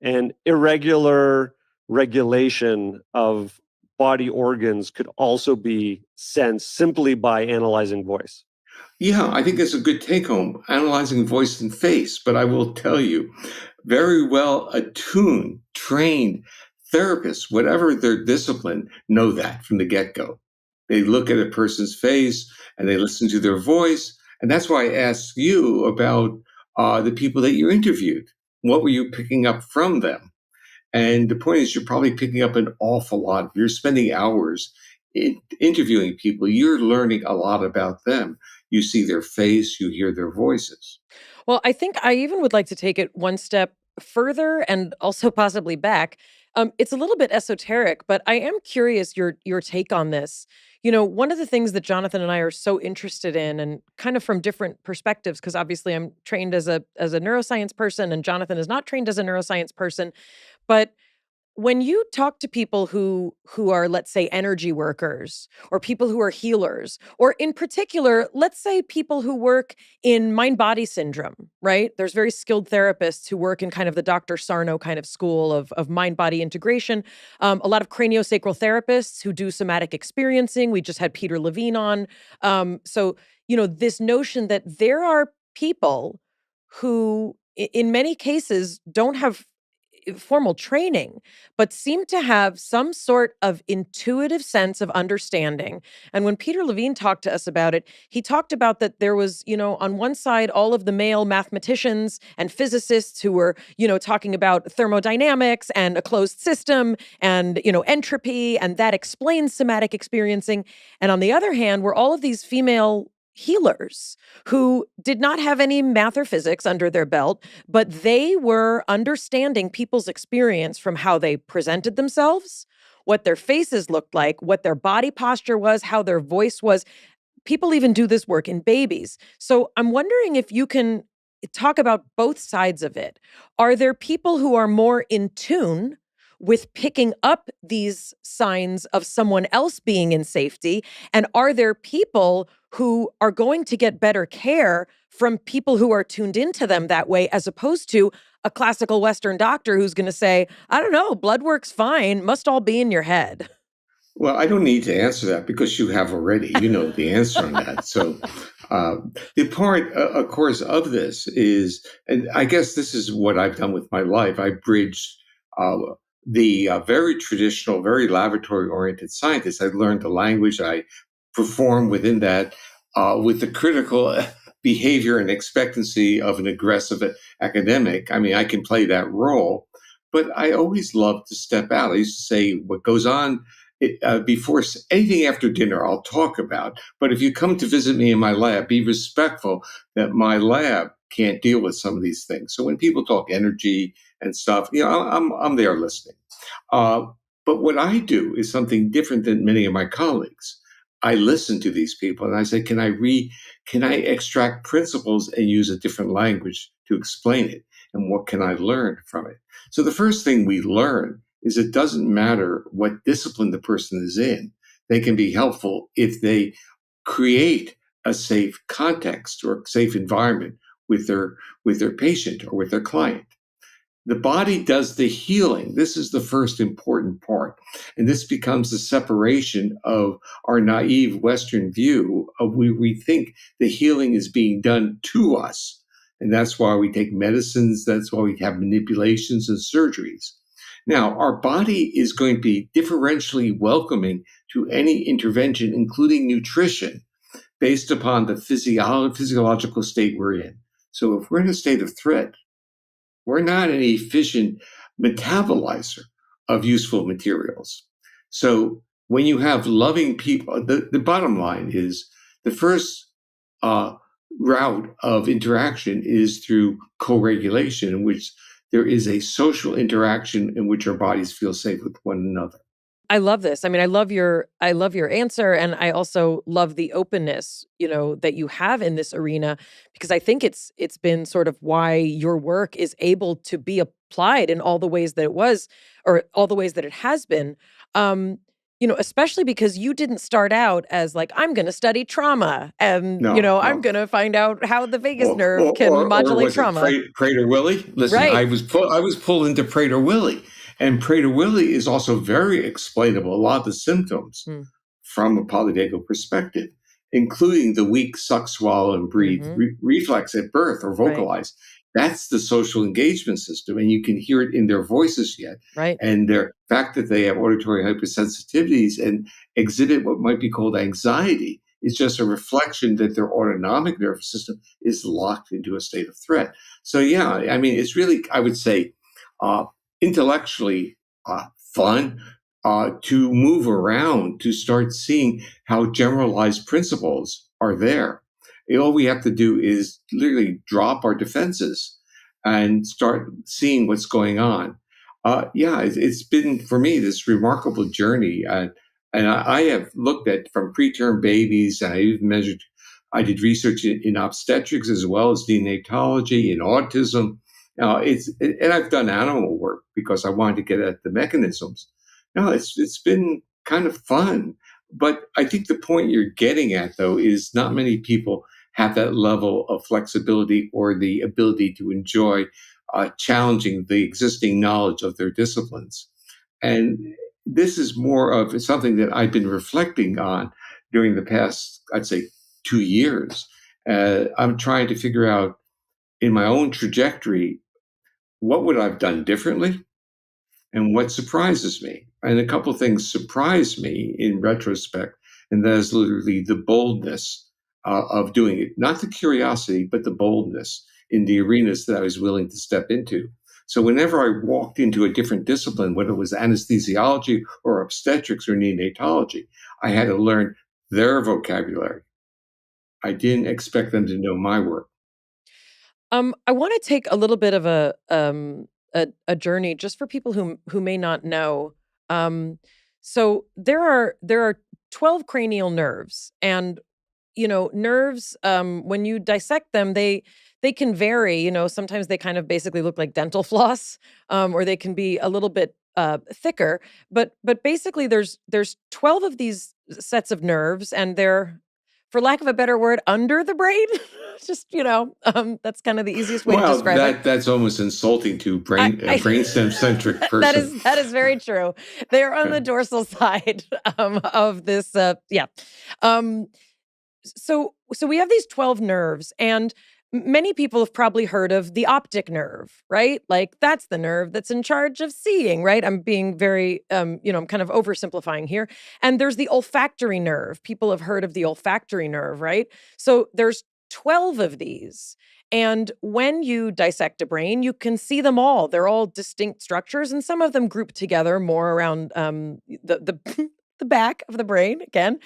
Speaker 4: and irregular regulation of body organs could also be sensed simply by analyzing voice.
Speaker 1: Yeah, I think that's a good take home, analyzing voice and face. But I will tell you, very well attuned, trained therapists, whatever their discipline, know that from the get go. They look at a person's face and they listen to their voice. And that's why I asked you about the people that you interviewed. What were you picking up from them? And the point is, you're probably picking up an awful lot. If you're spending hours interviewing people, you're learning a lot about them. You see their face, you hear their voices.
Speaker 2: Well, I think I even would like to take it one step further and also possibly back. It's a little bit esoteric, but I am curious your take on this. You know, one of the things that Jonathan and I are so interested in, and kind of from different perspectives, because obviously I'm trained as a neuroscience person, and Jonathan is not trained as a neuroscience person, but when you talk to people who are, let's say, energy workers, or people who are healers, or in particular, let's say people who work in mind-body syndrome, right? There's very skilled therapists who work in kind of the Dr. Sarno kind of school of mind-body integration. A lot of craniosacral therapists who do somatic experiencing. We just had Peter Levine on. So, you know, this notion that there are people who, in many cases, don't have formal training, but seem to have some sort of intuitive sense of understanding. And when Peter Levine talked to us about it, he talked about that there was, you know, on one side, all of the male mathematicians and physicists who were, you know, talking about thermodynamics and a closed system and, you know, entropy, and that explains somatic experiencing. And on the other hand, were all of these female healers who did not have any math or physics under their belt, but they were understanding people's experience from how they presented themselves, what their faces looked like, what their body posture was, how their voice was. People even do this work in babies. So I'm wondering if you can talk about both sides of it. Are there people who are more in tune with picking up these signs of someone else being in safety? And are there people who are going to get better care from people who are tuned into them that way, as opposed to a classical Western doctor who's going to say, I don't know, blood work's fine, must all be in your head?
Speaker 1: Well, I don't need to answer that because you have already. You know the answer on that. So uh, the part, of course, of this is, and I guess this is what I've done with my life. I bridged uh, the very traditional, very laboratory-oriented scientists. I learned the language. I perform within that with the critical behavior and expectancy of an aggressive academic. I mean, I can play that role, but I always love to step out. I used to say, what goes on before anything after dinner, I'll talk about. But if you come to visit me in my lab, be respectful that my lab can't deal with some of these things. So when people talk energy and stuff, you know, I'm there listening. Uh, but what I do is something different than many of my colleagues. I listen to these people and I say, can I extract principles and use a different language to explain it? And what can I learn from it? So the first thing we learn is it doesn't matter what discipline the person is in. They can be helpful if they create a safe context or a safe environment with their patient or with their client. The body does the healing. This is the first important part. And this becomes the separation of our naive Western view of we think the healing is being done to us. And that's why we take medicines. That's why we have manipulations and surgeries. Now, our body is going to be differentially welcoming to any intervention, including nutrition, based upon the physiological state we're in. So if we're in a state of threat, we're not an efficient metabolizer of useful materials. So when you have loving people, the bottom line is the first route of interaction is through co-regulation, in which there is a social interaction in which our bodies feel safe with one another.
Speaker 2: I love this. I mean, I love your answer, and I also love the openness, that you have in this arena, because I think it's been sort of why your work is able to be applied in all the ways that it was, or all the ways that it has been. Especially because you didn't start out as like, I'm going to study trauma, and
Speaker 1: No,
Speaker 2: I'm
Speaker 1: no.
Speaker 2: going to find out how the vagus
Speaker 1: Or,
Speaker 2: nerve
Speaker 1: or,
Speaker 2: can
Speaker 1: or
Speaker 2: modulate
Speaker 1: was it
Speaker 2: trauma.
Speaker 1: Prater Willi? Listen,
Speaker 2: Right.
Speaker 1: I was pulled into Prater Willi, and Prater Willi is also very explainable. A lot of the symptoms from a polyvagal perspective, including the weak suck, swallow, and breathe reflex at birth or vocalize. That's the social engagement system, and you can hear it in their voices yet.
Speaker 2: Right.
Speaker 1: And the fact that they have auditory hypersensitivities and exhibit what might be called anxiety is just a reflection that their autonomic nervous system is locked into a state of threat. So, yeah, I mean, it's really, I would say, intellectually fun to move around, to start seeing how generalized principles are there. All we have to do is literally drop our defenses and start seeing what's going on. It's been, for me, this remarkable journey. And I have looked at from preterm babies, and I did research in obstetrics as well as neonatology and autism. And I've done animal work because I wanted to get at the mechanisms. It's been kind of fun. But I think the point you're getting at, though, is not many people have that level of flexibility or the ability to enjoy challenging the existing knowledge of their disciplines. And this is more of something that I've been reflecting on during the past, I'd say, 2 years. I'm trying to figure out in my own trajectory, what would I've done differently and what surprises me? And a couple of things surprised me in retrospect, and that is literally the boldness of doing it, not the curiosity, but the boldness in the arenas that I was willing to step into. So whenever I walked into a different discipline, whether it was anesthesiology or obstetrics or neonatology, I had to learn their vocabulary. I didn't expect them to know my work.
Speaker 2: I want to take a little bit of a journey just for people who may not know. So there are 12 cranial nerves, and nerves, when you dissect them, they can vary. Sometimes they kind of basically look like dental floss, or they can be a little bit thicker. But basically, there's 12 of these sets of nerves, and they're, for lack of a better word, under the brain. Just that's kind of the easiest way to describe it.
Speaker 1: That's almost insulting to brainstem centric person.
Speaker 2: That is very true. They are on the dorsal side of this. So we have these 12 nerves, and many people have probably heard of the optic nerve, right? Like, that's the nerve that's in charge of seeing, right? I'm being very, I'm kind of oversimplifying here. And there's the olfactory nerve. People have heard of the olfactory nerve, right? So there's 12 of these. And when you dissect a brain, you can see them all. They're all distinct structures, and some of them group together more around the the back of the brain again.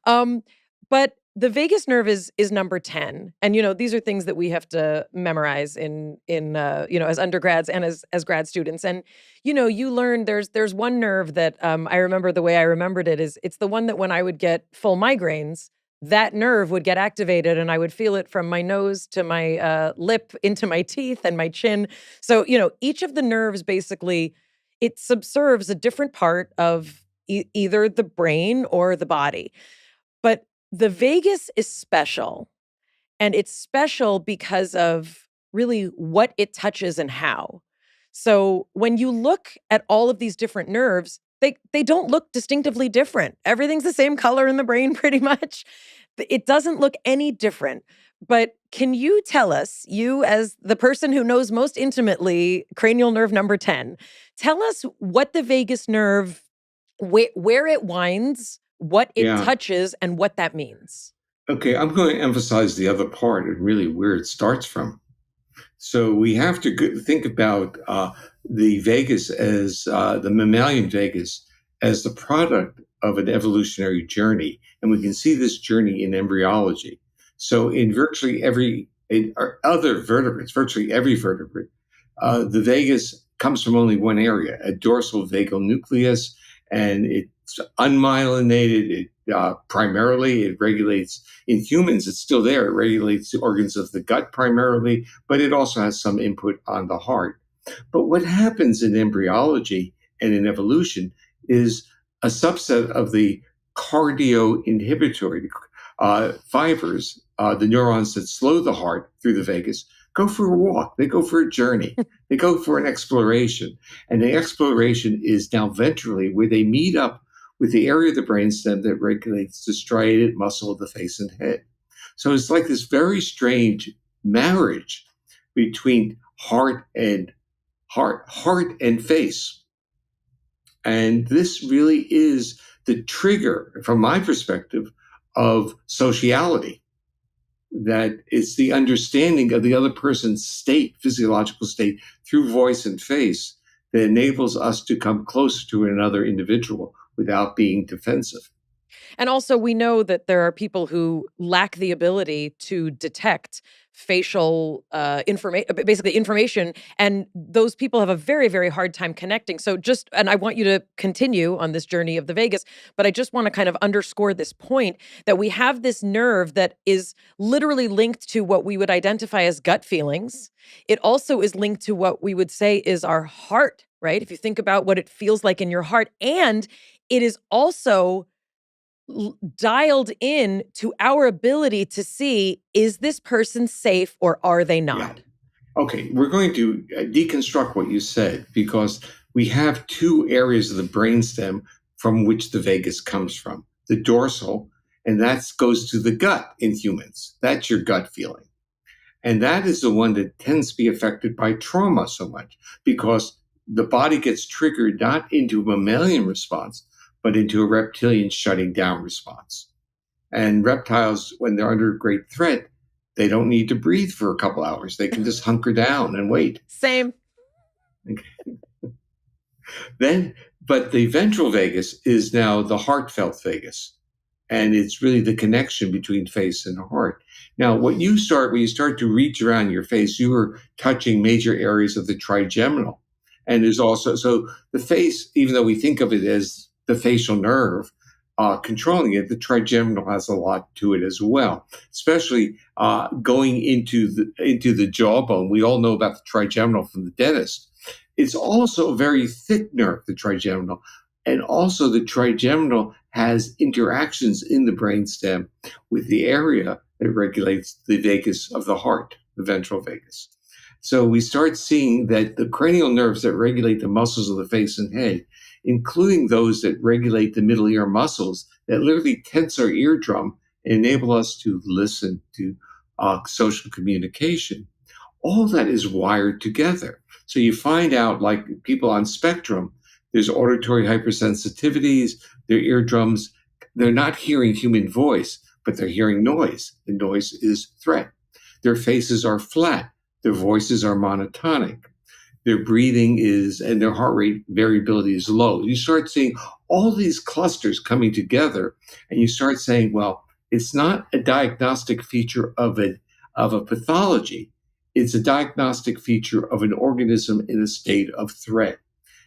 Speaker 2: But the vagus nerve is number 10. And, these are things that we have to memorize in as undergrads and as grad students. And, you learn there's one nerve that I remember. The way I remembered it is it's the one that when I would get full migraines, that nerve would get activated, and I would feel it from my nose to my lip into my teeth and my chin. So, each of the nerves basically, it subserves a different part of either the brain or the body. But the vagus is special, and it's special because of really what it touches and how. So when you look at all of these different nerves, they don't look distinctively different. Everything's the same color in the brain pretty much. It doesn't look any different. But can you tell us, you as the person who knows most intimately cranial nerve number 10, tell us what the vagus nerve, where it winds, what it touches, and what that means.
Speaker 1: Okay, I'm going to emphasize the other part and really where it starts from. So we have to think about the vagus as the mammalian vagus as the product of an evolutionary journey. And we can see this journey in embryology. So in virtually every other vertebrates, virtually every vertebrate, the vagus comes from only one area, a dorsal vagal nucleus. and it's unmyelinated. Primarily, it regulates, in humans, it's still there. It regulates the organs of the gut primarily, but it also has some input on the heart. But what happens in embryology and in evolution is a subset of the cardio-inhibitory fibers, the neurons that slow the heart through the vagus, go for a walk. They go for a journey. They go for an exploration. And the exploration is now ventrally, where they meet up with the area of the brainstem that regulates the striated muscle of the face and head. So it's like this very strange marriage between heart and face. And this really is the trigger, from my perspective, of sociality. That it's the understanding of the other person's state, physiological state, through voice and face that enables us to come closer to another individual without being defensive.
Speaker 2: And also, we know that there are people who lack the ability to detect facial information, and those people have a very, very hard time connecting. So and I want you to continue on this journey of the vagus, but I just want to kind of underscore this point that we have this nerve that is literally linked to what we would identify as gut feelings. It also is linked to what we would say is our heart, right? If you think about what it feels like in your heart, and it is also dialed in to our ability to see, is this person safe or are they not?
Speaker 1: Yeah. Okay, we're going to deconstruct what you said, because we have two areas of the brainstem from which the vagus comes from. The dorsal, and that goes to the gut in humans. That's your gut feeling. And that is the one that tends to be affected by trauma so much, because the body gets triggered not into a mammalian response, but into a reptilian shutting down response. And reptiles, when they're under great threat, they don't need to breathe for a couple hours. They can just hunker down and wait.
Speaker 2: Same.
Speaker 1: But the ventral vagus is now the heartfelt vagus. And it's really the connection between face and heart. Now, when you start to reach around your face, you are touching major areas of the trigeminal. And there's also, so the face, even though we think of it as the facial nerve controlling it, the trigeminal has a lot to it as well, especially going into the jawbone. We all know about the trigeminal from the dentist. It's also a very thick nerve, the trigeminal. And also the trigeminal has interactions in the brainstem with the area that regulates the vagus of the heart, the ventral vagus. So we start seeing that the cranial nerves that regulate the muscles of the face and head, including those that regulate the middle ear muscles that literally tense our eardrum and enable us to listen to social communication, all that is wired together. So you find out, like people on spectrum, there's auditory hypersensitivities, their eardrums, they're not hearing human voice, but they're hearing noise. The noise is threat. Their faces are flat. Their voices are monotonic. Their breathing and their heart rate variability is low. You start seeing all these clusters coming together, and you start saying, well, it's not a diagnostic feature of a pathology. It's a diagnostic feature of an organism in a state of threat.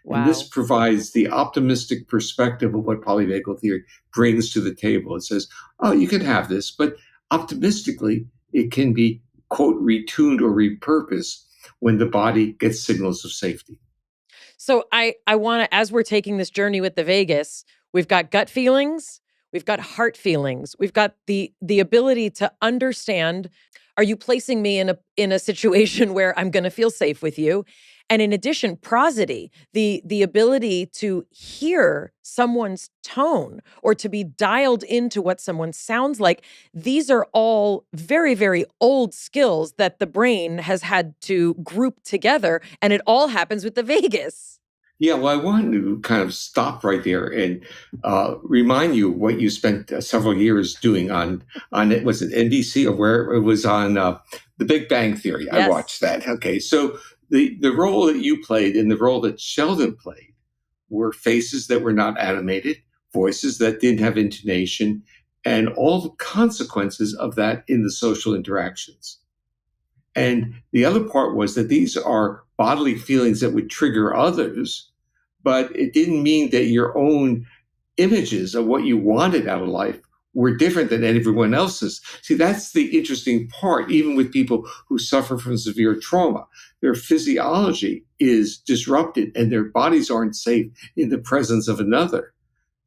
Speaker 1: Wow. And this provides the optimistic perspective of what polyvagal theory brings to the table. It says, oh, you can have this, but optimistically, it can be, quote, retuned or repurposed when the body gets signals of safety.
Speaker 2: So I want to, as we're taking this journey with the vagus, we've got gut feelings, we've got heart feelings, we've got the ability to understand, are you placing me in a situation where I'm going to feel safe with you? And in addition, prosody, the ability to hear someone's tone or to be dialed into what someone sounds like. These are all very, very old skills that the brain has had to group together, and it all happens with the vagus.
Speaker 1: Yeah, well, I want to kind of stop right there and remind you what you spent several years doing on it. Was it NBC or where it was on The Big Bang Theory? Yes. I watched that. Okay, so the role that you played and the role that Sheldon played were faces that were not animated, voices that didn't have intonation, and all the consequences of that in the social interactions. And the other part was that these are bodily feelings that would trigger others, but it didn't mean that your own images of what you wanted out of life were different than everyone else's. See, that's the interesting part, even with people who suffer from severe trauma. Their physiology is disrupted and their bodies aren't safe in the presence of another.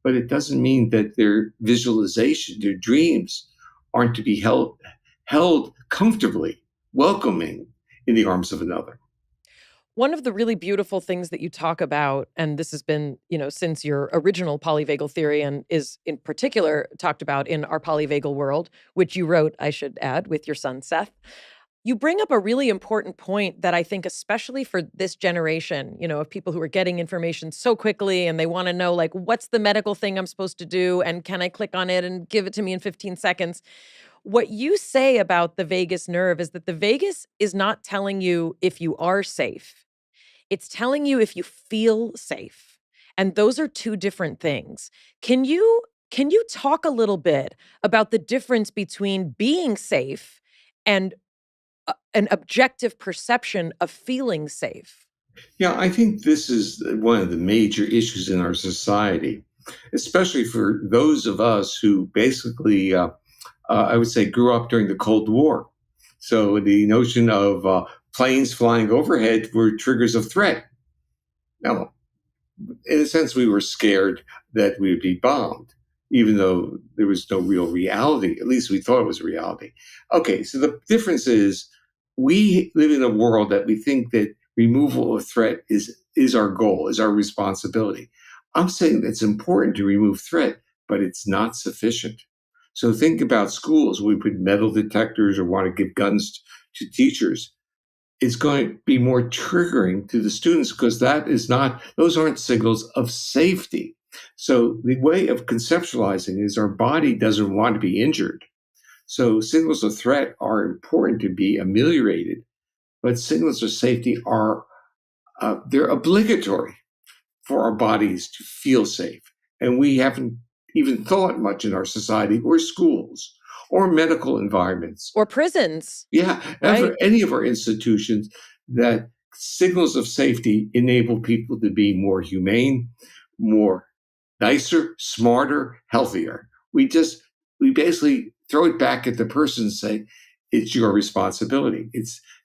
Speaker 1: But it doesn't mean that their visualization, their dreams, aren't to be held comfortably, welcoming in the arms of another.
Speaker 2: One of the really beautiful things that you talk about, and this has been, since your original polyvagal theory and is in particular talked about in Our Polyvagal World, which you wrote, I should add, with your son, Seth, you bring up a really important point that I think, especially for this generation, of people who are getting information so quickly and they want to know, like, what's the medical thing I'm supposed to do? And can I click on it and give it to me in 15 seconds? What you say about the vagus nerve is that the vagus is not telling you if you are safe. It's telling you if you feel safe. And those are two different things. Can you talk a little bit about the difference between being safe and an objective perception of feeling safe?
Speaker 1: Yeah, I think this is one of the major issues in our society, especially for those of us who basically, I would say, grew up during the Cold War. So the notion of planes flying overhead were triggers of threat. Now, in a sense, we were scared that we would be bombed, even though there was no real reality. At least we thought it was reality. Okay, so the difference is we live in a world that we think that removal of threat is our goal, is our responsibility. I'm saying that it's important to remove threat, but it's not sufficient. So think about schools. We put metal detectors or want to give guns to teachers. It's going to be more triggering to the students because those aren't signals of safety. So the way of conceptualizing is our body doesn't want to be injured. So signals of threat are important to be ameliorated, but signals of safety they're obligatory for our bodies to feel safe. And we haven't even thought much in our society or schools or medical environments.
Speaker 2: Or prisons.
Speaker 1: Yeah,
Speaker 2: right?
Speaker 1: Any of our institutions that signals of safety enable people to be more humane, more nicer, smarter, healthier. We basically throw it back at the person and say, it's your responsibility.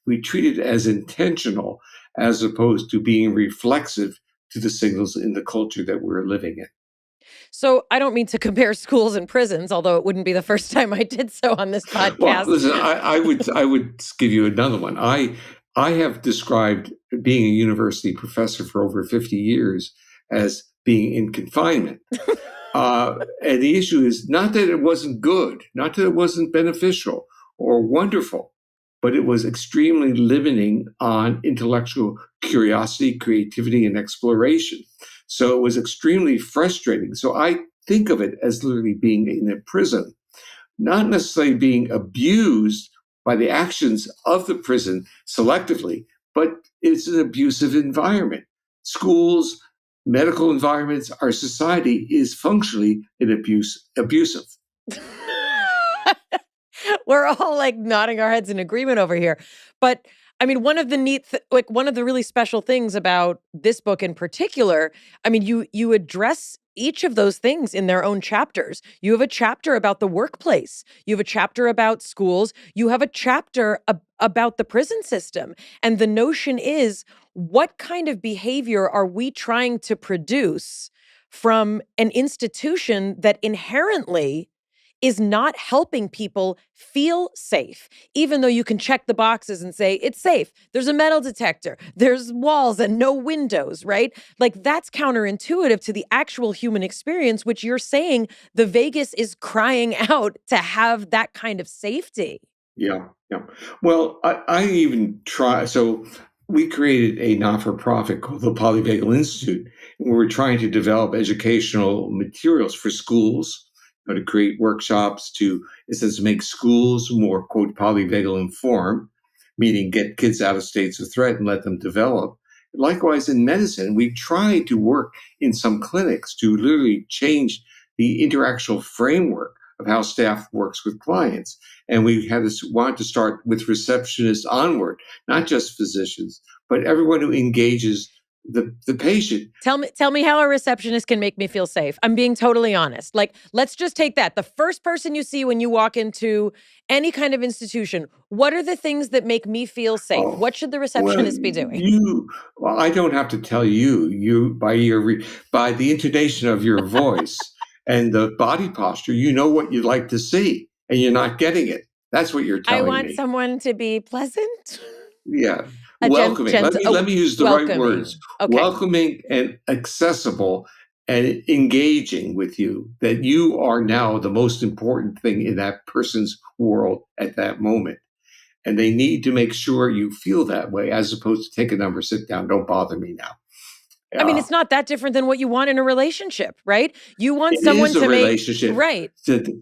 Speaker 1: We treat it as intentional as opposed to being reflexive to the signals in the culture that we're living in.
Speaker 2: So I don't mean to compare schools and prisons, although it wouldn't be the first time I did so on this podcast.
Speaker 1: Well, listen, I would give you another one. I have described being a university professor for over 50 years as being in confinement. And the issue is not that it wasn't good, not that it wasn't beneficial or wonderful, but it was extremely limiting on intellectual curiosity, creativity, and exploration. So it was extremely frustrating. So I think of it as literally being in a prison, not necessarily being abused by the actions of the prison selectively, but it's an abusive environment. Schools, medical environments, our society is functionally abusive.
Speaker 2: We're all like nodding our heads in agreement over here. But I mean, one of the one of the really special things about this book in particular, I mean, you address each of those things in their own chapters. You have a chapter about the workplace. You have a chapter about schools. You have a chapter about the prison system. And the notion is, what kind of behavior are we trying to produce from an institution that inherently is not helping people feel safe, even though you can check the boxes and say, it's safe. There's a metal detector. There's walls and no windows, right? Like, that's counterintuitive to the actual human experience, which you're saying the vagus is crying out to have that kind of safety.
Speaker 1: Yeah. Well, I even try. So we created a not-for-profit called the Polyvagal Institute, and we were trying to develop educational materials for schools, to create workshops to, in a sense, make schools more, quote, polyvagal informed, meaning get kids out of states of threat and let them develop. Likewise, in medicine, we tried to work in some clinics to literally change the interactional framework of how staff works with clients. And we wanted to start with receptionists onward, not just physicians, but everyone who engages the patient.
Speaker 2: Tell me how a receptionist can make me feel safe. I'm being totally honest. Like, let's just take that. The first person you see when you walk into any kind of institution, what are the things that make me feel safe?
Speaker 1: Oh,
Speaker 2: What should the
Speaker 1: well,
Speaker 2: receptionist be doing?
Speaker 1: well, I don't have to tell you by the intonation of your voice and the body posture, you know what you'd like to see, and you're not getting it. That's what you're
Speaker 2: I
Speaker 1: telling
Speaker 2: want
Speaker 1: me.
Speaker 2: someone to be pleasant.
Speaker 1: Yeah.
Speaker 2: A
Speaker 1: Welcoming. Let me use the right words.
Speaker 2: welcoming. Okay.
Speaker 1: Welcoming and accessible and engaging with you, that you are now the most important thing in that person's world at that moment. And they need to make sure you feel that way, as opposed to take a number, sit down, don't bother me now.
Speaker 2: I mean, it's not that different than what you want in a relationship, right? You want
Speaker 1: It
Speaker 2: someone
Speaker 1: is a
Speaker 2: to
Speaker 1: relationship.
Speaker 2: right.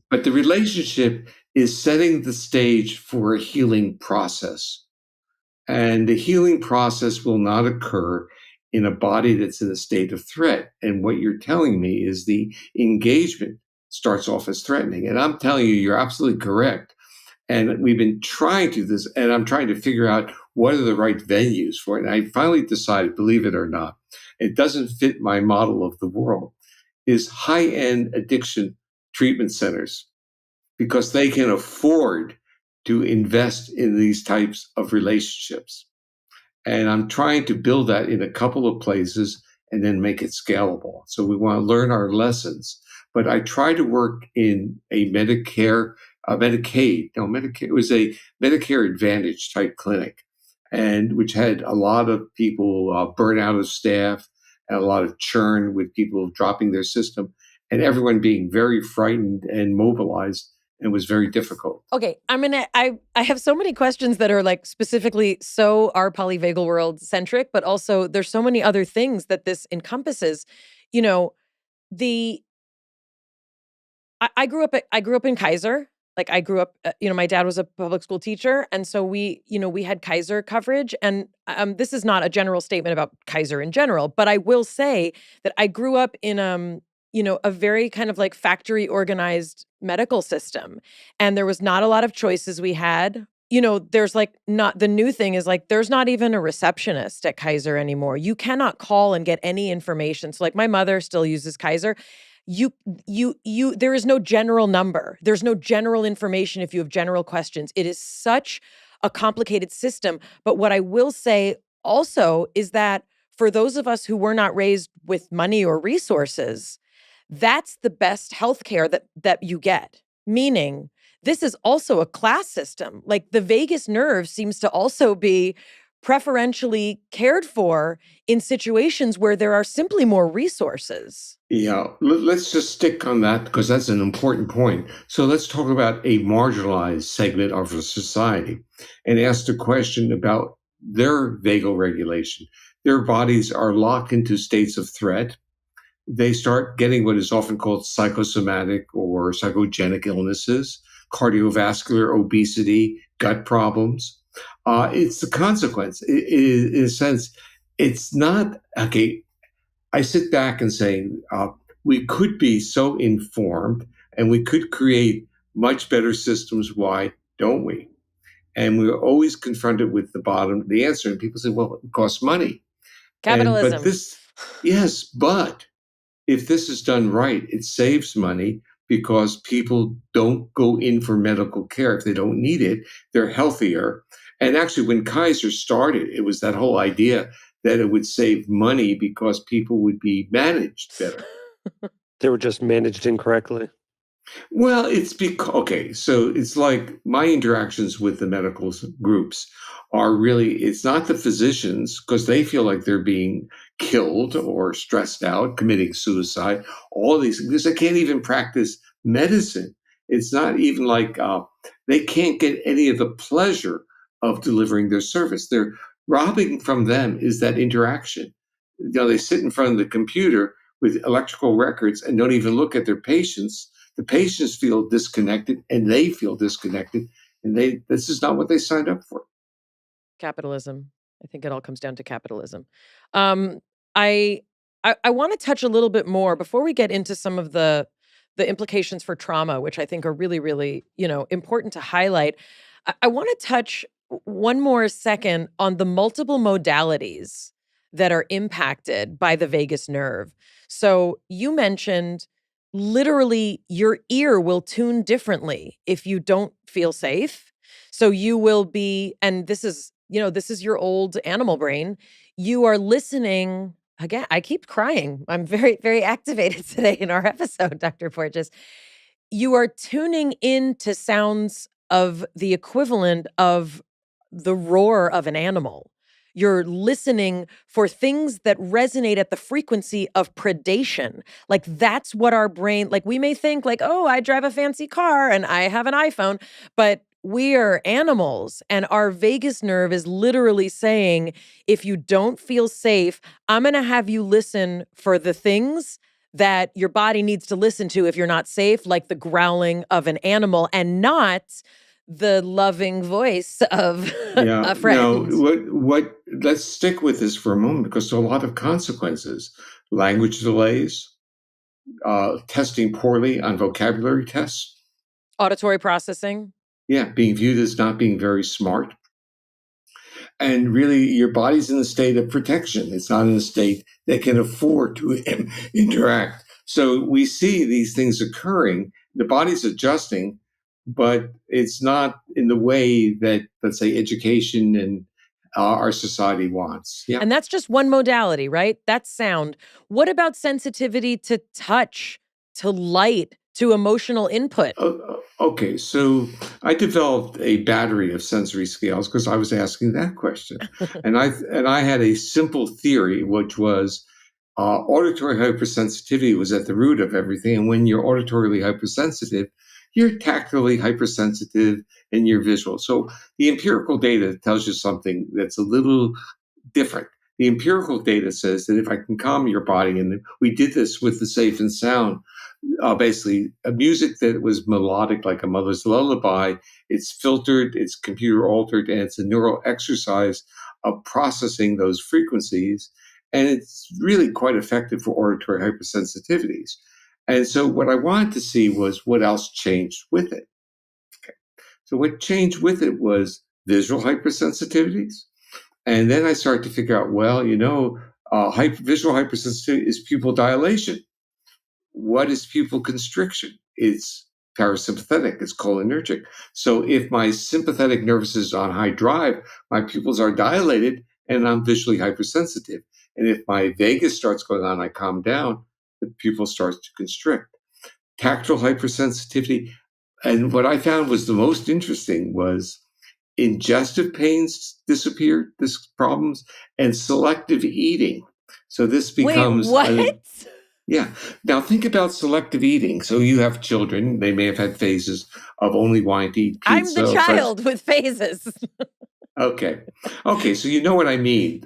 Speaker 1: But the relationship is setting the stage for a healing process. And the healing process will not occur in a body that's in a state of threat. And what you're telling me is the engagement starts off as threatening. And I'm telling you, you're absolutely correct. And we've been trying to do this, and I'm trying to figure out what are the right venues for it. And I finally decided, believe it or not, it doesn't fit my model of the world, is high-end addiction treatment centers, because they can afford to invest in these types of relationships. And I'm trying to build that in a couple of places and then make it scalable. So we want to learn our lessons. But I try to work in a Medicare, it was a Medicare Advantage type clinic, and which had a lot of people burn out of staff and a lot of churn with people dropping their system, and everyone being very frightened and mobilized, and was very difficult.
Speaker 2: Okay, I have so many questions that are like specifically so our polyvagal world centric, but also there's so many other things that this encompasses. You know, I grew up in Kaiser. Like I grew up, my dad was a public school teacher, and so we had Kaiser coverage. And this is not a general statement about Kaiser in general, but I will say that I grew up in a very kind of like factory organized medical system. And there was not a lot of choices we had. There's like not, the new thing is like, there's not even a receptionist at Kaiser anymore. You cannot call and get any information. So like my mother still uses Kaiser. There is no general number. There's no general information if you have general questions. It is such a complicated system. But what I will say also is that for those of us who were not raised with money or resources, that's the best healthcare that you get. Meaning, this is also a class system. Like the vagus nerve seems to also be preferentially cared for in situations where there are simply more resources.
Speaker 1: Yeah, let's just stick on that because that's an important point. So let's talk about a marginalized segment of the society and ask the question about their vagal regulation. Their bodies are locked into states of threat. They start getting what is often called psychosomatic or psychogenic illnesses, cardiovascular, obesity, gut problems. It's the consequence. In a sense, it's not, okay, I sit back and say, we could be so informed and we could create much better systems. Why don't we? And we're always confronted with the answer. And people say, well, it costs money.
Speaker 2: Capitalism.
Speaker 1: But if this is done right, it saves money because people don't go in for medical care if they don't need it. They're healthier. And actually, when Kaiser started, it was that whole idea that it would save money because people would be managed better.
Speaker 4: They were just managed incorrectly.
Speaker 1: Well, it's because, okay, so it's like my interactions with the medical groups are really, it's not the physicians because they feel like they're being killed or stressed out, committing suicide, all these things, because they can't even practice medicine. It's not even like they can't get any of the pleasure of delivering their service. They're robbing from them is that interaction. They sit in front of the computer with electrical records and don't even look at their patients. The patients feel disconnected and they feel disconnected, and this is not what they signed up for.
Speaker 2: Capitalism. I think it all comes down to capitalism. I want to touch a little bit more before we get into some of the implications for trauma, which I think are really, really, important to highlight. I want to touch one more second on the multiple modalities that are impacted by the vagus nerve. So you mentioned literally your ear will tune differently if you don't feel safe. So you will be, and this is your old animal brain. You are listening. Again, I keep crying. I'm very, very activated today in our episode, Dr. Porges. You are tuning into sounds of the equivalent of the roar of an animal. You're listening for things that resonate at the frequency of predation. Like that's what our brain, like we may think like, oh, I drive a fancy car and I have an iPhone, but we are animals and our vagus nerve is literally saying, if you don't feel safe, I'm going to have you listen for the things that your body needs to listen to if you're not safe, like the growling of an animal and not the loving voice of
Speaker 1: Yeah.
Speaker 2: a friend.
Speaker 1: What let's stick with this for a moment because there are a lot of consequences. Language delays, testing poorly on vocabulary tests.
Speaker 2: Auditory processing.
Speaker 1: Yeah, being viewed as not being very smart. And really, your body's in a state of protection. It's not in a state that can afford to interact. So we see these things occurring. The body's adjusting, but it's not in the way that, let's say, education and our society wants. Yeah.
Speaker 2: And that's just one modality, right? That's sound. What about sensitivity to touch, to light, to emotional input?
Speaker 1: Okay, so I developed a battery of sensory scales because I was asking that question, and I had a simple theory, which was auditory hypersensitivity was at the root of everything, and when you're auditorily hypersensitive, you're tactily hypersensitive and you're visual. So the empirical data tells you something that's a little different. The empirical data says that if I can calm your body, and we did this with the Safe and Sound, basically a music that was melodic like a mother's lullaby, it's filtered, it's computer altered, and it's a neural exercise of processing those frequencies. And it's really quite effective for auditory hypersensitivities. And so what I wanted to see was what else changed with it. Okay. So what changed with it was visual hypersensitivities. And then I started to figure out, well, visual hypersensitivity is pupil dilation. What is pupil constriction? It's parasympathetic, it's cholinergic. So if my sympathetic nervous is on high drive, my pupils are dilated and I'm visually hypersensitive. And if my vagus starts going on, I calm down, the pupil starts to constrict. Tactile hypersensitivity. And what I found was the most interesting was ingestive pains disappeared, this problems, and selective eating. So this becomes
Speaker 2: Wait, what?
Speaker 1: Yeah. Now think about selective eating. So you have children; they may have had phases of only wanting to eat pizza.
Speaker 2: I'm the child with phases.
Speaker 1: Okay. So you know what I mean.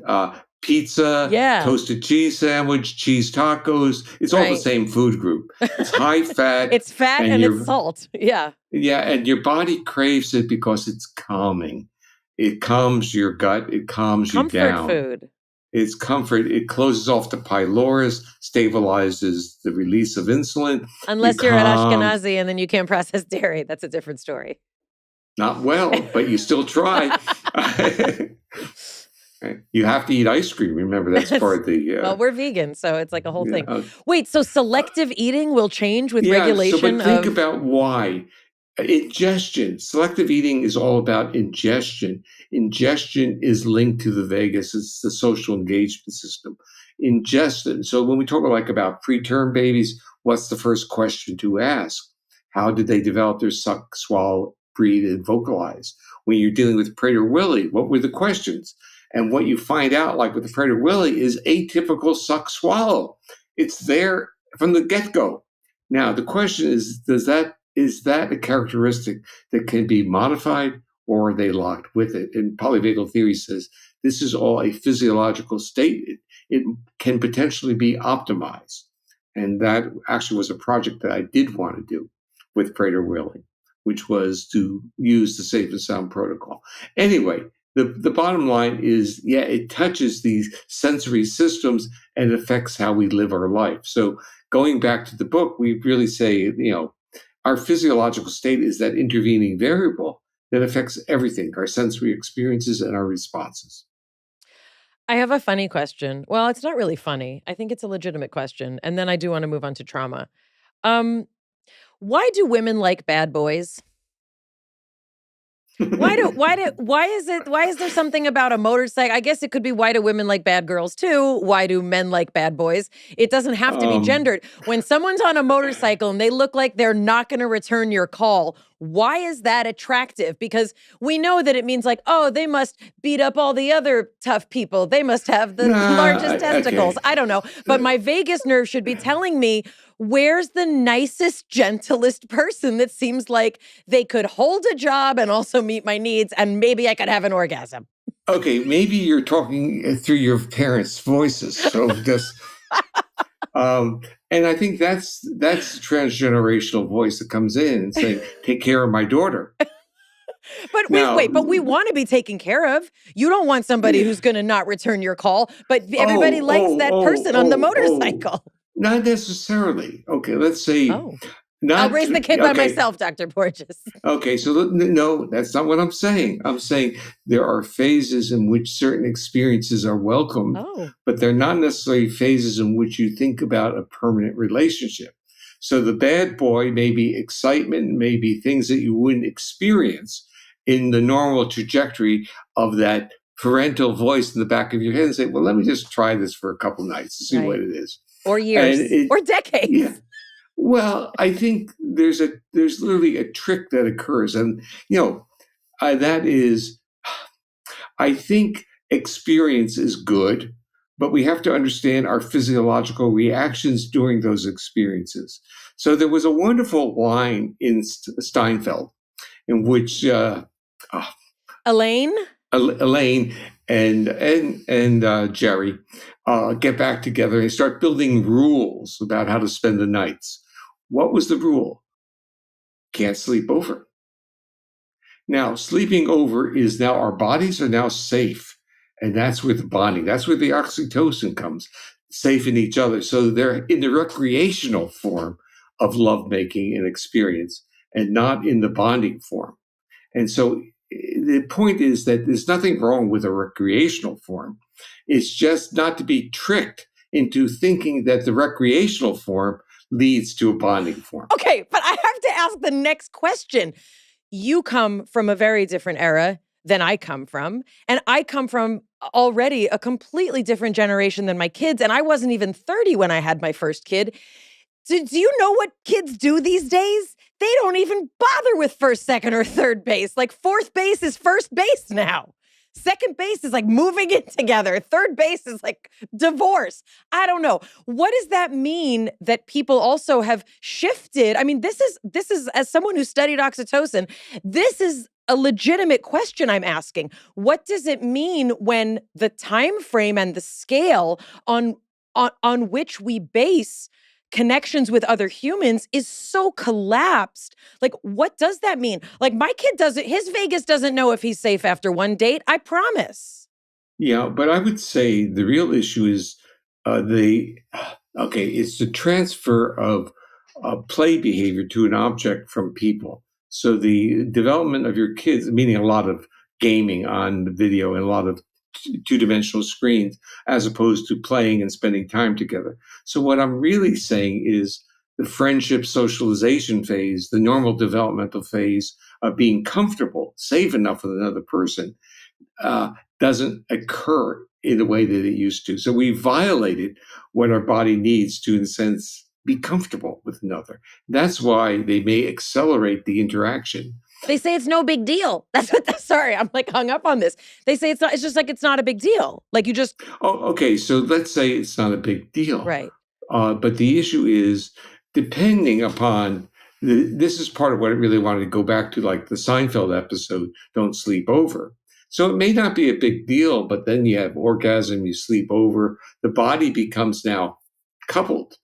Speaker 1: Pizza, toasted cheese sandwich, cheese tacos. It's all the same food group. It's high fat.
Speaker 2: It's fat and it's salt. Yeah.
Speaker 1: Yeah, and your body craves it because it's calming. It calms your gut. It calms you down.
Speaker 2: Comfort food.
Speaker 1: It's comfort. It closes off the pylorus, stabilizes the release of insulin.
Speaker 2: Unless you're an Ashkenazi and then you can't process dairy. That's a different story.
Speaker 1: Not well, but you still try. You have to eat ice cream. Remember, that's part of the...
Speaker 2: well, we're vegan, so it's like a whole thing. Wait, so selective eating will change with regulation?
Speaker 1: But think about why. Ingestion. Selective eating is all about ingestion. Ingestion is linked to the vagus. It's the social engagement system. Ingestion. So when we talk about preterm babies, what's the first question to ask? How did they develop their suck, swallow, breathe, and vocalize? When you're dealing with Prader-Willi, what were the questions? And what you find out, like with the Prader-Willi, is atypical suck, swallow. It's there from the get-go. Now, the question is, is that a characteristic that can be modified, or are they locked with it? And polyvagal theory says this is all a physiological state. It can potentially be optimized. And that actually was a project that I did want to do with Prader-Willi, which was to use the Safe and Sound protocol. Anyway, the bottom line is, it touches these sensory systems and affects how we live our life. So going back to the book, we really say, our physiological state is that intervening variable that affects everything, our sensory experiences and our responses.
Speaker 2: I have a funny question. Well, it's not really funny. I think it's a legitimate question. And then I do want to move on to trauma. Um, why do women like bad boys? Why is there something about a motorcycle? I guess it could be why do women like bad girls too? Why do men like bad boys? It doesn't have to be gendered. When someone's on a motorcycle and they look like they're not going to return your call, why is that attractive? Because we know that it means like, oh, they must beat up all the other tough people. They must have the largest testicles.
Speaker 1: Okay.
Speaker 2: I don't know. But my vagus nerve should be telling me, where's the nicest, gentlest person that seems like they could hold a job and also meet my needs, and maybe I could have an orgasm?
Speaker 1: Okay, maybe you're talking through your parents' voices. So just, and I think that's the transgenerational voice that comes in and saying, "Take care of my daughter."
Speaker 2: But
Speaker 1: Now,
Speaker 2: wait, but we want to be taken care of. You don't want somebody who's going to not return your call, but everybody likes that person on the motorcycle.
Speaker 1: Not necessarily. Okay, let's say.
Speaker 2: Oh. I'll raise the kid by myself, Dr. Porges.
Speaker 1: Okay, so no, that's not what I'm saying. I'm saying there are phases in which certain experiences are welcomed, but they're not necessarily phases in which you think about a permanent relationship. So the bad boy may be excitement, maybe things that you wouldn't experience in the normal trajectory of that parental voice in the back of your head and say, well, let me just try this for a couple nights to see what it is.
Speaker 2: Or years, or decades.
Speaker 1: Yeah. Well, I think there's literally a trick that occurs, and that is, I think experience is good, but we have to understand our physiological reactions during those experiences. So there was a wonderful line in Steinfeld in which
Speaker 2: Elaine
Speaker 1: and Jerry get back together and start building rules about how to spend the nights. What was the rule? Can't sleep over. Now, sleeping over is now our bodies are now safe. And that's where the bonding, that's where the oxytocin comes, safe in each other. So they're in the recreational form of lovemaking and experience and not in the bonding form. And so the point is that there's nothing wrong with a recreational form. It's just not to be tricked into thinking that the recreational form leads to a bonding form.
Speaker 2: Okay, but I have to ask the next question. You come from a very different era than I come from, and I come from already a completely different generation than my kids, and I wasn't even 30 when I had my first kid. Do you know what kids do these days? They don't even bother with first, second, or third base. Like fourth base is first base now. Second base is like moving in together. Third base is like divorce. I don't know. What does that mean that people also have shifted? I mean, this is as someone who studied oxytocin, this is a legitimate question I'm asking. What does it mean when the time frame and the scale on which we base connections with other humans is so collapsed? Like, what does that mean? Like, my kid his Vegas doesn't know if he's safe after one date, I promise.
Speaker 1: Yeah, but I would say the real issue is it's the transfer of play behavior to an object from people. So the development of your kids, meaning a lot of gaming on the video and a lot of two-dimensional screens, as opposed to playing and spending time together. So what I'm really saying is the friendship socialization phase, the normal developmental phase of being comfortable, safe enough with another person, doesn't occur in the way that it used to. So we violated what our body needs to, in a sense, be comfortable with another. That's why they may accelerate the interaction.
Speaker 2: They say it's no big deal. Sorry, I'm like hung up on this. They say it's just like it's not a big deal. Like you just.
Speaker 1: Oh, okay. So let's say it's not a big deal.
Speaker 2: Right.
Speaker 1: But the issue is, depending upon, this is part of what I really wanted to go back to, like the Seinfeld episode, Don't Sleep Over. So it may not be a big deal, but then you have orgasm, you sleep over, the body becomes now coupled.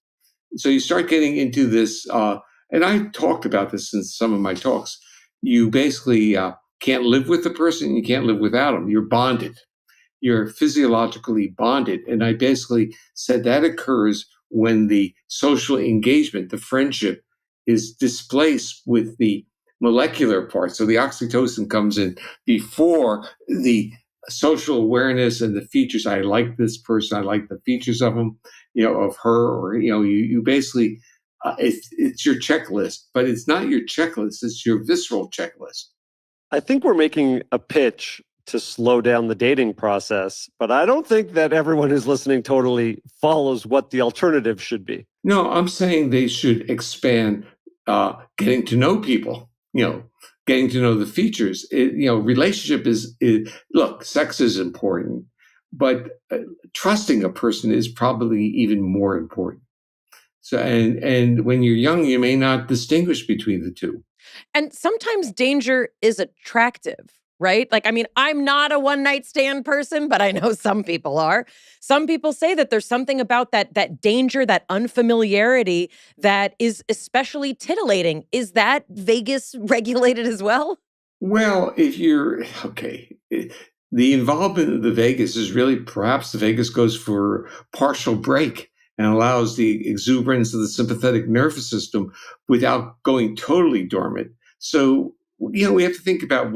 Speaker 1: So you start getting into this, and I talked about this in some of my talks. You basically can't live with the person, you can't live without them. You're bonded. You're physiologically bonded. And I basically said that occurs when the social engagement, the friendship, is displaced with the molecular part. So the oxytocin comes in before the social awareness and the features. I like this person. I like the features of him, of her, or, you basically, it's your checklist, but it's not your checklist. It's your visceral checklist.
Speaker 4: I think we're making a pitch to slow down the dating process, but I don't think that everyone who's listening totally follows what the alternative should be.
Speaker 1: No, I'm saying they should expand getting to know people, getting to know the features. Relationship is look, sex is important, but trusting a person is probably even more important. So, and when you're young, you may not distinguish between the two.
Speaker 2: And sometimes danger is attractive, right? Like, I mean, I'm not a one-night stand person, but I know some people are. Some people say that there's something about that danger, that unfamiliarity that is especially titillating. Is that vagus regulated as well?
Speaker 1: Well, if you're okay, the involvement of the vagus is really perhaps the vagus goes for partial break and allows the exuberance of the sympathetic nervous system without going totally dormant. So, we have to think about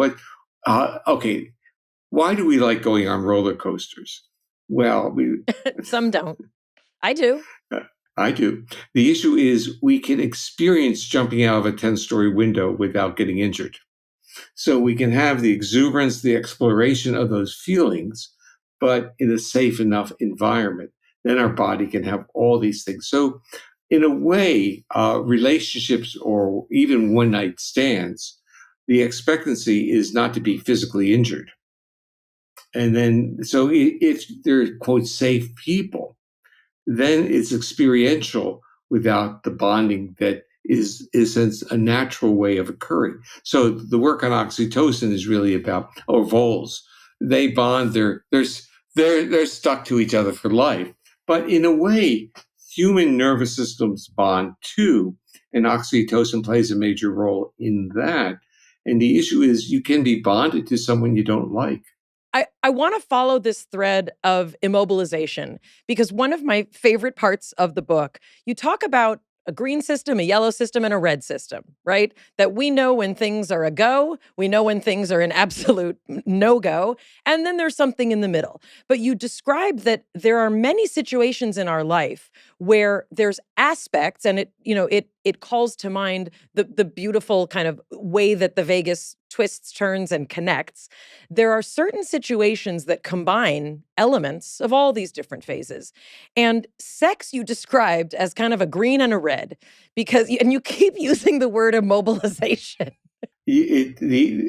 Speaker 1: why do we like going on roller coasters? Well,
Speaker 2: some don't. I do.
Speaker 1: I do. The issue is we can experience jumping out of a 10-story window without getting injured. So we can have the exuberance, the exploration of those feelings, but in a safe enough environment. Then our body can have all these things. So in a way, relationships or even one-night stands, the expectancy is not to be physically injured. And then, so if they're, quote, safe people, then it's experiential without the bonding that is a natural way of occurring. So the work on oxytocin is really about, voles. They bond, they're stuck to each other for life. But in a way, human nervous systems bond too, and oxytocin plays a major role in that. And the issue is you can be bonded to someone you don't like.
Speaker 2: I want to follow this thread of immobilization because one of my favorite parts of the book, you talk about a green system, a yellow system, and a red system, right? That we know when things are a go, we know when things are an absolute no-go, and then there's something in the middle. But you describe that there are many situations in our life where there's aspects, and it calls to mind the beautiful kind of way that the vagus twists, turns, and connects. There are certain situations that combine elements of all these different phases. And sex you described as kind of a green and a red, and you keep using the word immobilization.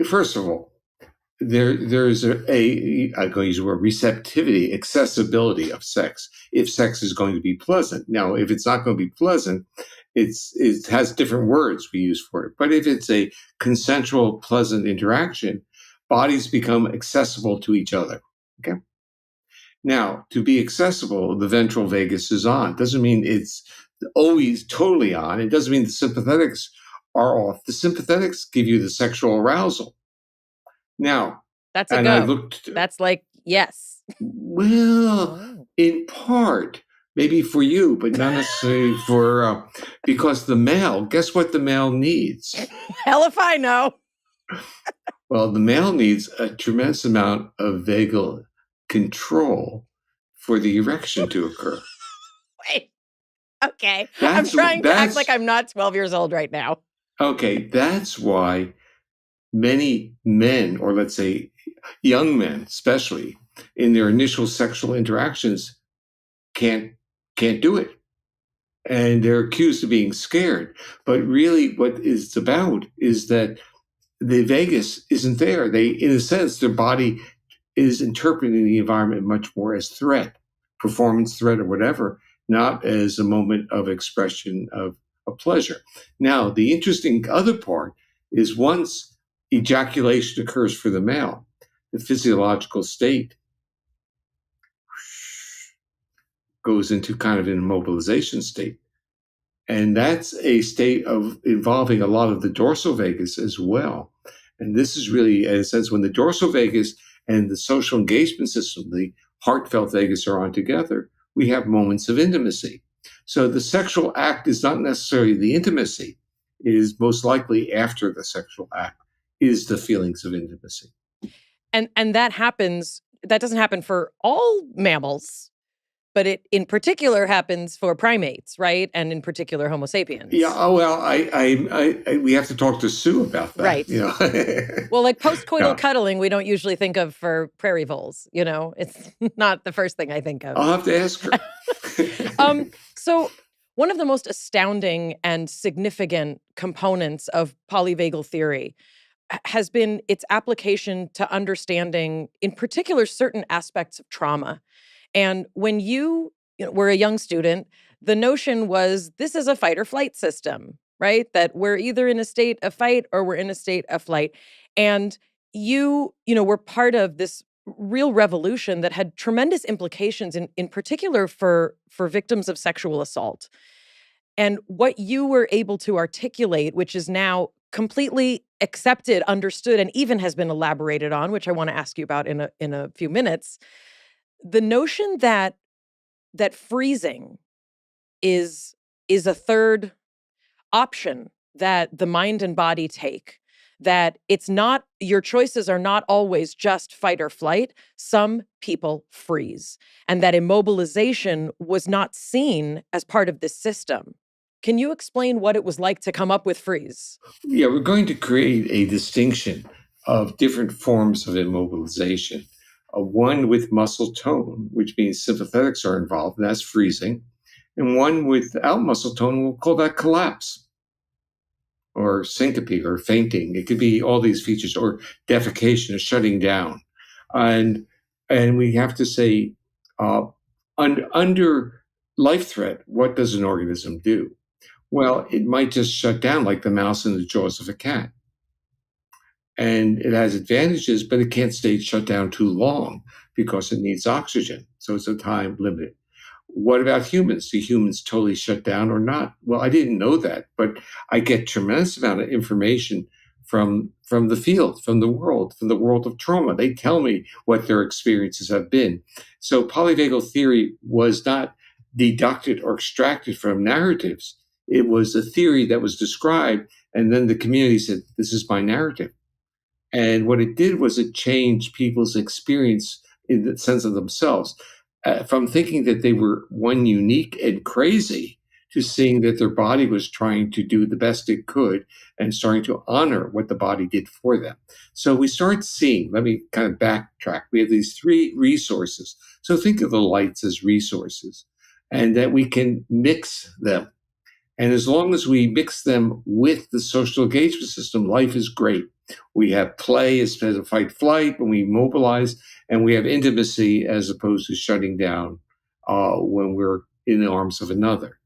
Speaker 1: First of all, there's I'm going to use the word receptivity, accessibility of sex, if sex is going to be pleasant. Now, if it's not going to be pleasant, it has different words we use for it. But if it's a consensual, pleasant interaction, bodies become accessible to each other. Okay. Now, to be accessible, the ventral vagus is on. Doesn't mean it's always totally on. It doesn't mean the sympathetics are off. The sympathetics give you the sexual arousal. Now,
Speaker 2: that's a go. That's like, yes.
Speaker 1: Well, in part, maybe for you, but not necessarily for, because the male, guess what the male needs?
Speaker 2: Hell if I know.
Speaker 1: Well, the male needs a tremendous amount of vagal control for the erection to occur.
Speaker 2: Wait. Okay. I'm trying to act like I'm not 12 years old right now.
Speaker 1: Okay. That's why many men, or let's say young men especially, in their initial sexual interactions can't do it. And they're accused of being scared. But really what it's about is that the vagus isn't there. They, in a sense, their body is interpreting the environment much more as threat, performance threat or whatever, not as a moment of expression of pleasure. Now, the interesting other part is once ejaculation occurs for the male, the physiological state goes into kind of an immobilization state. And that's a state of involving a lot of the dorsal vagus as well. And this is really, in a sense, when the dorsal vagus and the social engagement system, the heartfelt vagus, are on together, we have moments of intimacy. So the sexual act is not necessarily the intimacy. It is most likely after the sexual act is the feelings of intimacy.
Speaker 2: And that happens that doesn't happen for all mammals, but it in particular happens for primates, right? And in particular Homo sapiens.
Speaker 1: Yeah. Oh well, we have to talk to Sue about that.
Speaker 2: Right.
Speaker 1: You know.
Speaker 2: Well, like postcoital
Speaker 1: Yeah.
Speaker 2: cuddling, we don't usually think of for prairie voles. You know, it's not the first thing I think of.
Speaker 1: I'll have to ask her.
Speaker 2: So one of the most astounding and significant components of polyvagal theory has been its application to understanding, in particular, certain aspects of trauma. And when you were a young student, the notion was this is a fight or flight system, right? That we're either in a state of fight or we're in a state of flight. And you were part of this real revolution that had tremendous implications in particular for victims of sexual assault. And what you were able to articulate, which is now completely accepted, understood, and even has been elaborated on, which I want to ask you about in a few minutes, the notion that freezing is a third option that the mind and body take, that it's not, your choices are not always just fight or flight. Some people freeze, and that immobilization was not seen as part of this system. Can you explain what it was like to come up with freeze?
Speaker 1: Yeah, we're going to create a distinction of different forms of immobilization. One with muscle tone, which means sympathetics are involved, and that's freezing. And one without muscle tone, we'll call that collapse or syncope or fainting. It could be all these features, or defecation or shutting down. And we have to say, under life threat, what does an organism do? Well, it might just shut down like the mouse in the jaws of a cat. And it has advantages, but it can't stay shut down too long because it needs oxygen. So it's a time limited. What about humans? Do humans totally shut down or not? Well, I didn't know that, but I get tremendous amount of information from the field, from the world of trauma. They tell me what their experiences have been. So polyvagal theory was not deducted or extracted from narratives. It was a theory that was described, and then the community said, this is my narrative. And what it did was it changed people's experience in the sense of themselves, from thinking that they were one unique and crazy to seeing that their body was trying to do the best it could and starting to honor what the body did for them. So we start seeing, let me kind of backtrack. We have these three resources. So think of the lights as resources, and that we can mix them. And as long as we mix them with the social engagement system, life is great. We have play instead of fight flight when we mobilize, and we have intimacy as opposed to shutting down when we're in the arms of another.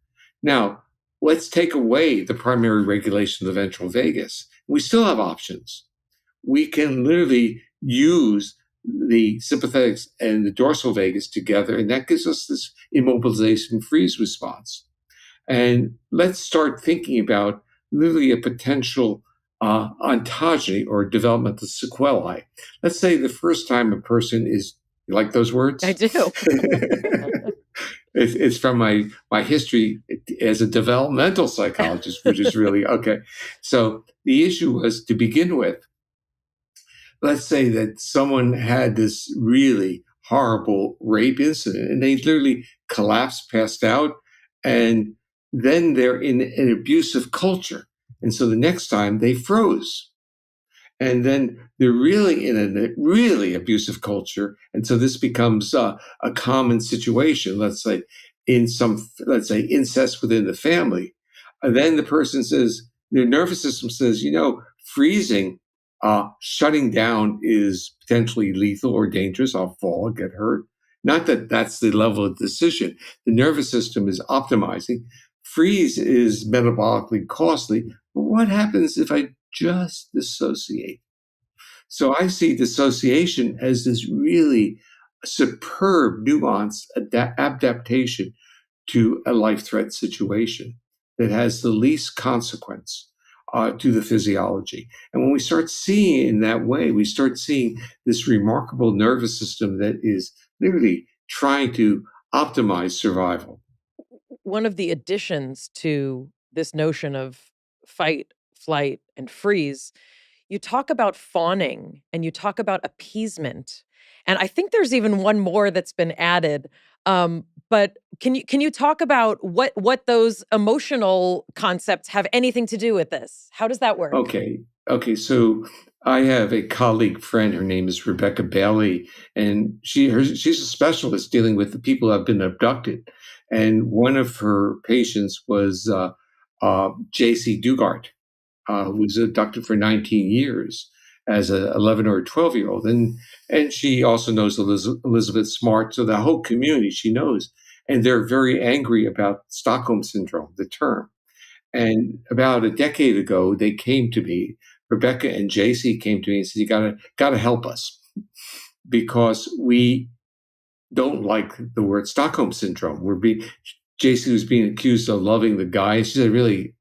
Speaker 1: Now, let's take away the primary regulation of the ventral vagus. We still have options. We can literally use the sympathetics and the dorsal vagus together, and that gives us this immobilization freeze response. And let's start thinking about literally a potential ontogeny or developmental sequelae. Let's say the first time a person is, you like those words?
Speaker 2: I do.
Speaker 1: It's from my history as a developmental psychologist, which is really okay. So the issue was, to begin with, let's say that someone had this really horrible rape incident and they literally collapsed, passed out, and then they're in an abusive culture. And so the next time they froze. And then they're really in a really abusive culture. And so this becomes a common situation, let's say incest within the family. And then the person says, their nervous system says, freezing, shutting down is potentially lethal or dangerous. I'll fall, get hurt. Not that that's the level of decision. The nervous system is optimizing. Freeze is metabolically costly. But what happens if I just dissociate? So I see dissociation as this really superb, nuanced adaptation to a life threat situation that has the least consequence to the physiology. And when we start seeing it in that way, we start seeing this remarkable nervous system that is literally trying to optimize survival.
Speaker 2: One of the additions to this notion of fight, flight, and freeze, you talk about fawning and you talk about appeasement. And I think there's even one more that's been added. But can you talk about what those emotional concepts have anything to do with this? How does that work?
Speaker 1: Okay. So I have a colleague friend. Her name is Rebecca Bailey, and she's a specialist dealing with the people who have been abducted. And one of her patients was J.C. Dugard, who was abducted for 19 years as an 11 or 12-year-old. And she also knows Elizabeth Smart. So the whole community she knows. And they're very angry about Stockholm Syndrome, the term. And about a decade ago, they came to me, Rebecca and JC came to me and said, you gotta help us because we don't like the word Stockholm Syndrome. JC was being accused of loving the guy. She said, really,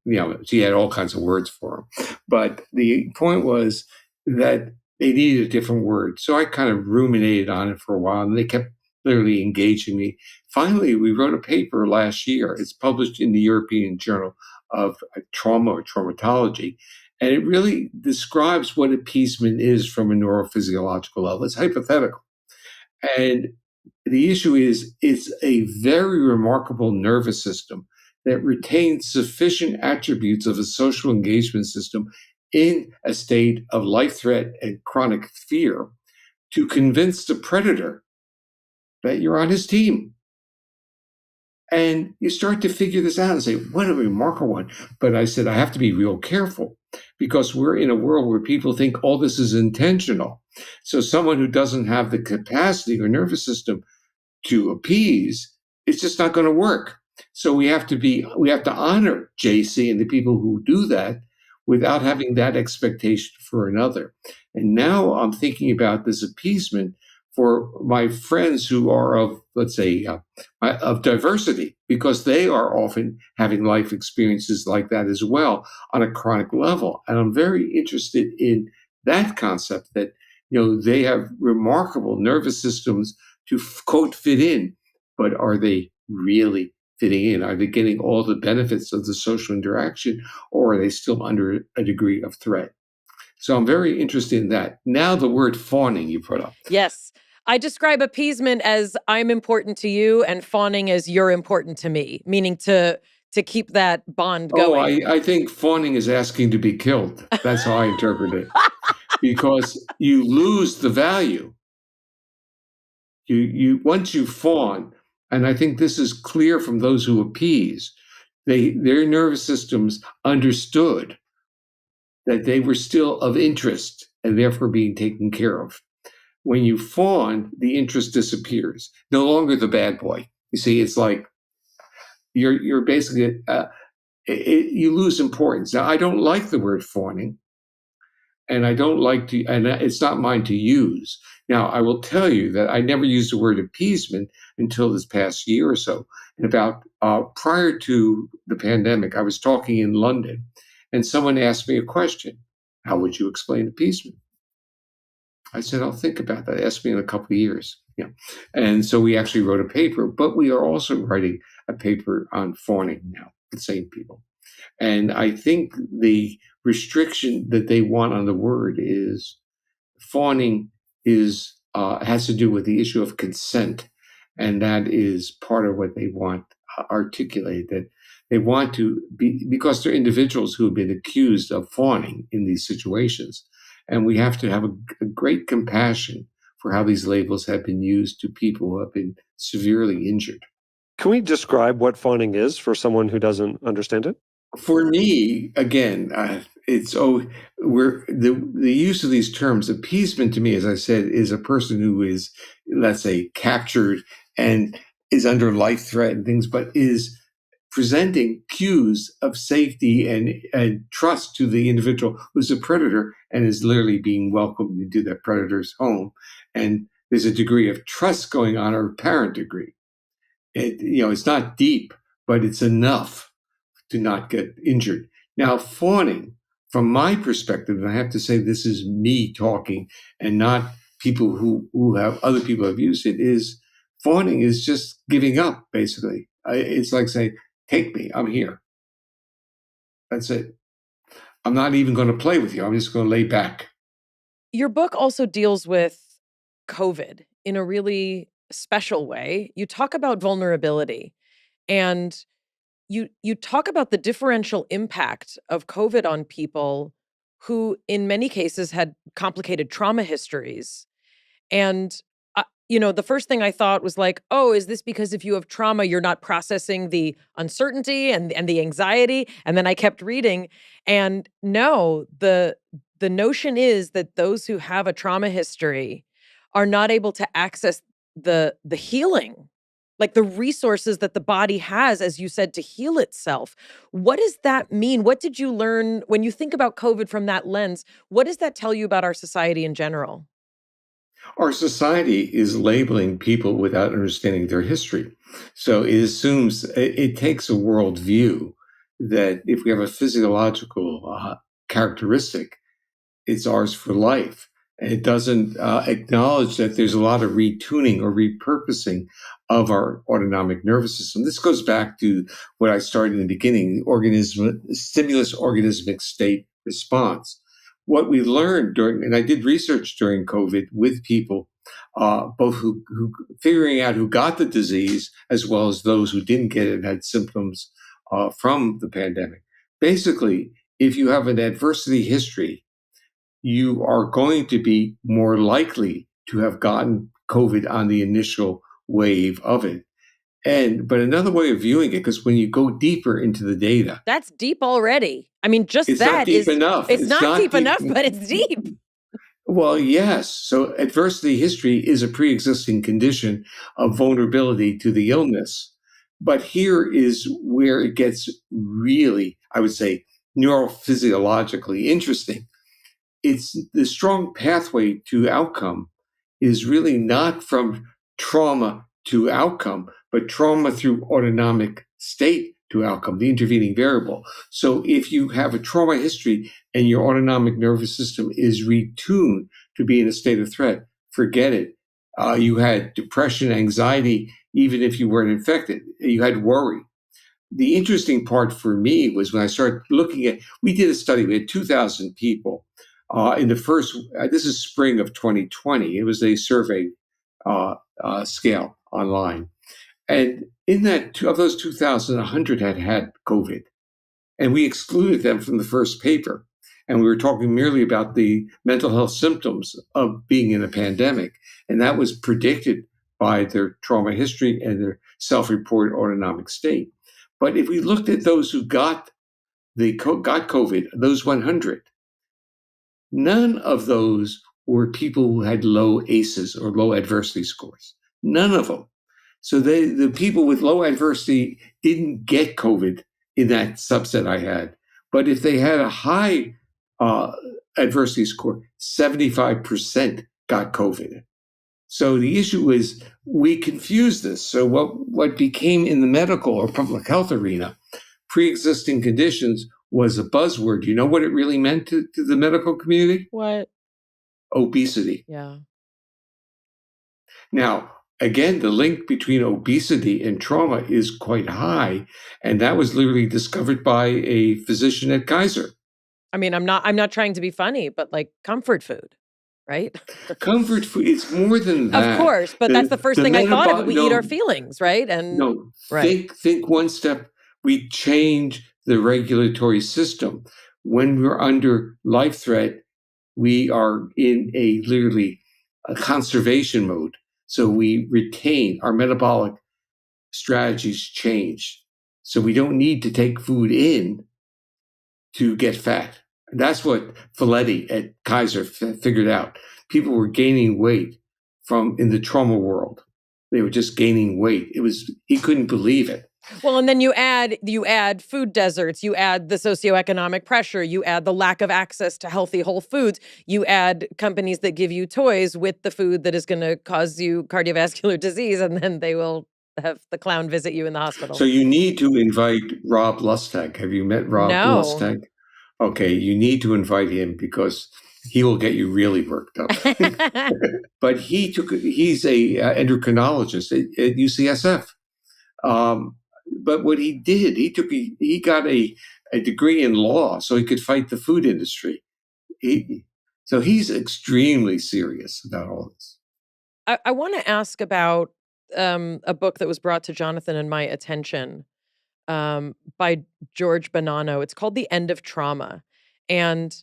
Speaker 1: she had all kinds of words for him. But the point was that they needed a different word. So I kind of ruminated on it for a while, and they kept literally engaging me. Finally, we wrote a paper last year. It's published in the European Journal of Trauma or Traumatology. And it really describes what appeasement is from a neurophysiological level. It's hypothetical. And the issue is it's a very remarkable nervous system that retains sufficient attributes of a social engagement system in a state of life threat and chronic fear to convince the predator that you're on his team. And you start to figure this out and say, what a remarkable one. But I said, I have to be real careful because we're in a world where people think all this is intentional. So someone who doesn't have the capacity or nervous system to appease, it's just not going to work. So we have to honor JC and the people who do that without having that expectation for another. And now I'm thinking about this appeasement for my friends who are of, let's say, of diversity, because they are often having life experiences like that as well on a chronic level. And I'm very interested in that concept that, they have remarkable nervous systems to, quote, fit in, but are they really fitting in? Are they getting all the benefits of the social interaction, or are they still under a degree of threat? So I'm very interested in that. Now the word fawning you put up.
Speaker 2: Yes. I describe appeasement as I'm important to you and fawning as you're important to me, meaning to keep that bond going.
Speaker 1: I think fawning is asking to be killed. That's how I interpret it. Because you lose the value. You once you fawn, and I think this is clear from those who appease, their nervous systems understood that they were still of interest and therefore being taken care of. When you fawn, the interest disappears. No longer the bad boy. You see, it's like you're basically you lose importance. Now, I don't like the word fawning, and I don't like to, and it's not mine to use. Now, I will tell you that I never used the word appeasement until this past year or so. And about prior to the pandemic, I was talking in London, and someone asked me a question: how would you explain appeasement? I said, I'll think about that. Ask me in a couple of years. And so we actually wrote a paper, but we are also writing a paper on fawning now, the same people. And I think the restriction that they want on the word is fawning has to do with the issue of consent. And that is part of what they want articulated, that they want to be, because they're individuals who have been accused of fawning in these situations. And we have to have a great compassion for how these labels have been used to people who have been severely injured.
Speaker 4: Can we describe what fawning is for someone who doesn't understand it?
Speaker 1: For me, again, the use of these terms. Appeasement to me, as I said, is a person who is, let's say, captured and is under life threat and things, but is presenting cues of safety and trust to the individual who's a predator and is literally being welcomed into that predator's home. And there's a degree of trust going on, or apparent degree. It's not deep, but it's enough to not get injured. Now, fawning, from my perspective, and I have to say this is me talking and not people who have other people have used it, is fawning is just giving up, basically. It's like saying, take me, I'm here. That's it. I'm not even going to play with you. I'm just going to lay back.
Speaker 2: Your book also deals with COVID in a really special way. You talk about vulnerability, and you talk about the differential impact of COVID on people who, in many cases, had complicated trauma histories. And, the first thing I thought was like, oh, is this because if you have trauma, you're not processing the uncertainty and the anxiety? And then I kept reading. And no, the notion is that those who have a trauma history are not able to access the healing, like the resources that the body has, as you said, to heal itself. What does that mean? What did you learn when you think about COVID from that lens? What does that tell you about our society in general?
Speaker 1: Our society is labeling people without understanding their history. So it assumes it takes a worldview that if we have a physiological characteristic, it's ours for life. And it doesn't acknowledge that there's a lot of retuning or repurposing of our autonomic nervous system. This goes back to what I started in the beginning, the stimulus organismic state response. What we learned during, and I did research during COVID with people, both who figuring out who got the disease, as well as those who didn't get it and had symptoms from the pandemic. Basically, if you have an adversity history, you are going to be more likely to have gotten COVID on the initial wave of it. But another way of viewing it, because when you go deeper into the data,
Speaker 2: that's deep already. I mean, just
Speaker 1: it's
Speaker 2: that
Speaker 1: not deep enough.
Speaker 2: It's not deep enough, but it's deep.
Speaker 1: Well, yes. So adversity history is a pre-existing condition of vulnerability to the illness. But here is where it gets really, I would say, neurophysiologically interesting. It's the strong pathway to outcome is really not from trauma to outcome, but trauma through autonomic state to outcome, the intervening variable. So if you have a trauma history and your autonomic nervous system is retuned to be in a state of threat, forget it. You had depression, anxiety, even if you weren't infected. You had worry. The interesting part for me was when I started looking at, we did a study, we had 2,000 people. In the first, this is spring of 2020, it was a survey scale online. And in that, of those 2,000, 100 had COVID. And we excluded them from the first paper. And we were talking merely about the mental health symptoms of being in a pandemic. And that was predicted by their trauma history and their self-reported autonomic state. But if we looked at those who got COVID, those 100, none of those were people who had low ACEs or low adversity scores. None of them. So the people with low adversity didn't get COVID in that subset I had. But if they had a high adversity score, 75% got COVID. So the issue is we confuse this. So what became in the medical or public health arena, pre-existing conditions was a buzzword. You know what it really meant to the medical community?
Speaker 2: What?
Speaker 1: Obesity.
Speaker 2: Yeah.
Speaker 1: Now, again, the link between obesity and trauma is quite high. And that was literally discovered by a physician at Kaiser.
Speaker 2: I mean, I'm not trying to be funny, but like comfort food, right?
Speaker 1: Comfort food, it's more than that.
Speaker 2: Of course, but that's the first thing I thought of. We eat our feelings, right? And
Speaker 1: no,
Speaker 2: right.
Speaker 1: Think one step. We change the regulatory system. When we're under life threat, we are in literally a conservation mode. So we retain our metabolic strategies change. So we don't need to take food in to get fat. And that's what Filetti at Kaiser figured out. People were gaining weight in the trauma world. They were just gaining weight. He couldn't believe it.
Speaker 2: Well, and then you add food deserts, you add the socioeconomic pressure, you add the lack of access to healthy whole foods, you add companies that give you toys with the food that is going to cause you cardiovascular disease, and then they will have the clown visit you in the hospital.
Speaker 1: So you need to invite Rob Lustig. Have you met Rob Lustig? Okay, you need to invite him because he will get you really worked up. But he's a endocrinologist at UCSF. But what he did, he got a degree in law so he could fight the food industry. So he's extremely serious about all this.
Speaker 2: I want to ask about a book that was brought to Jonathan and my attention by George Bonanno. It's called The End of Trauma. And,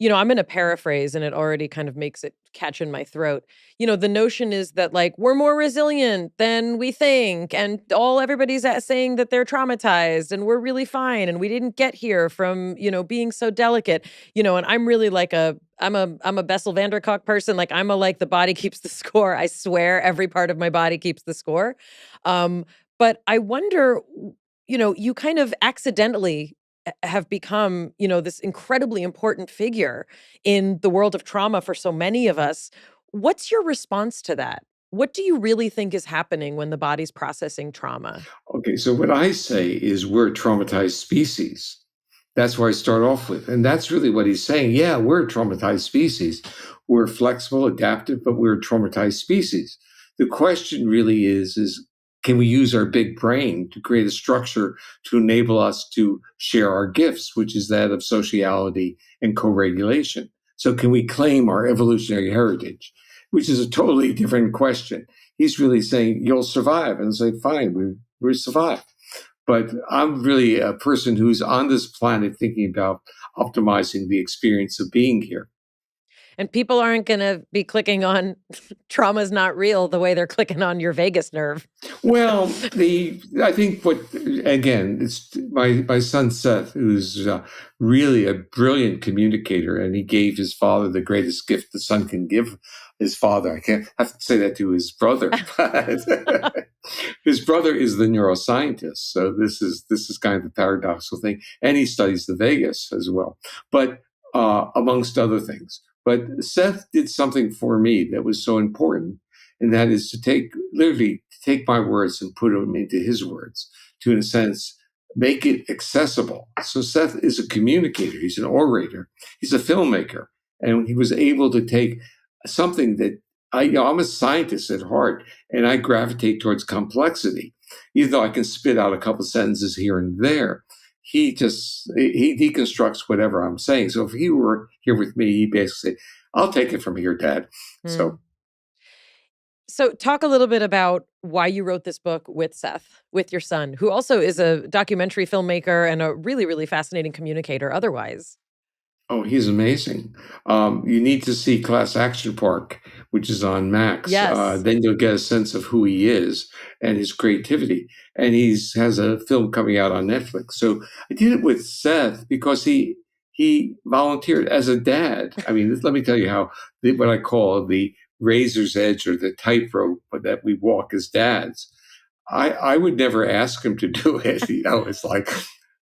Speaker 2: I'm going to paraphrase and it already kind of makes it catch in my throat. The notion is that like we're more resilient than we think, and everybody's saying that they're traumatized and we're really fine and we didn't get here from, being so delicate, and I'm really like I'm a Bessel van der Kolk person. Like like the body keeps the score. I swear every part of my body keeps the score. But I wonder, you kind of accidentally have become, this incredibly important figure in the world of trauma for so many of us. What's your response to that? What do you really think is happening when the body's processing trauma?
Speaker 1: Okay, so what I say is we're a traumatized species. That's where I start off with. And that's really what he's saying. Yeah, we're a traumatized species. We're flexible, adaptive, but we're a traumatized species. The question really is can we use our big brain to create a structure to enable us to share our gifts, which is that of sociality and co-regulation? So can we claim our evolutionary heritage, which is a totally different question. He's really saying, you'll survive. And say, fine, we survive. But I'm really a person who's on this planet thinking about optimizing the experience of being here.
Speaker 2: And people aren't going to be clicking on trauma's not real the way they're clicking on your vagus nerve.
Speaker 1: Well, I think it's my son Seth, who's really a brilliant communicator, and he gave his father the greatest gift the son can give his father. I can't have to say that to his brother, but his brother is the neuroscientist. So this is kind of the paradoxical thing, and he studies the vagus as well, but amongst other things. But Seth did something for me that was so important, and that is to take my words and put them into his words, to, in a sense, make it accessible. So Seth is a communicator. He's an orator. He's a filmmaker. And he was able to take something that I'm a scientist at heart, and I gravitate towards complexity, even though I can spit out a couple sentences here and there. He deconstructs whatever I'm saying. So if he were here with me, he'd basically say, I'll take it from here, Dad.
Speaker 2: So talk a little bit about why you wrote this book with Seth, with your son, who also is a documentary filmmaker and a really, really fascinating communicator otherwise.
Speaker 1: Oh, he's amazing. You need to see Class Action Park, which is on Max.
Speaker 2: Yes.
Speaker 1: Then you'll get a sense of who he is and his creativity. And has a film coming out on Netflix. So I did it with Seth because he volunteered as a dad. I mean, let me tell you how what I call the razor's edge or the tightrope that we walk as dads. I would never ask him to do it. It's like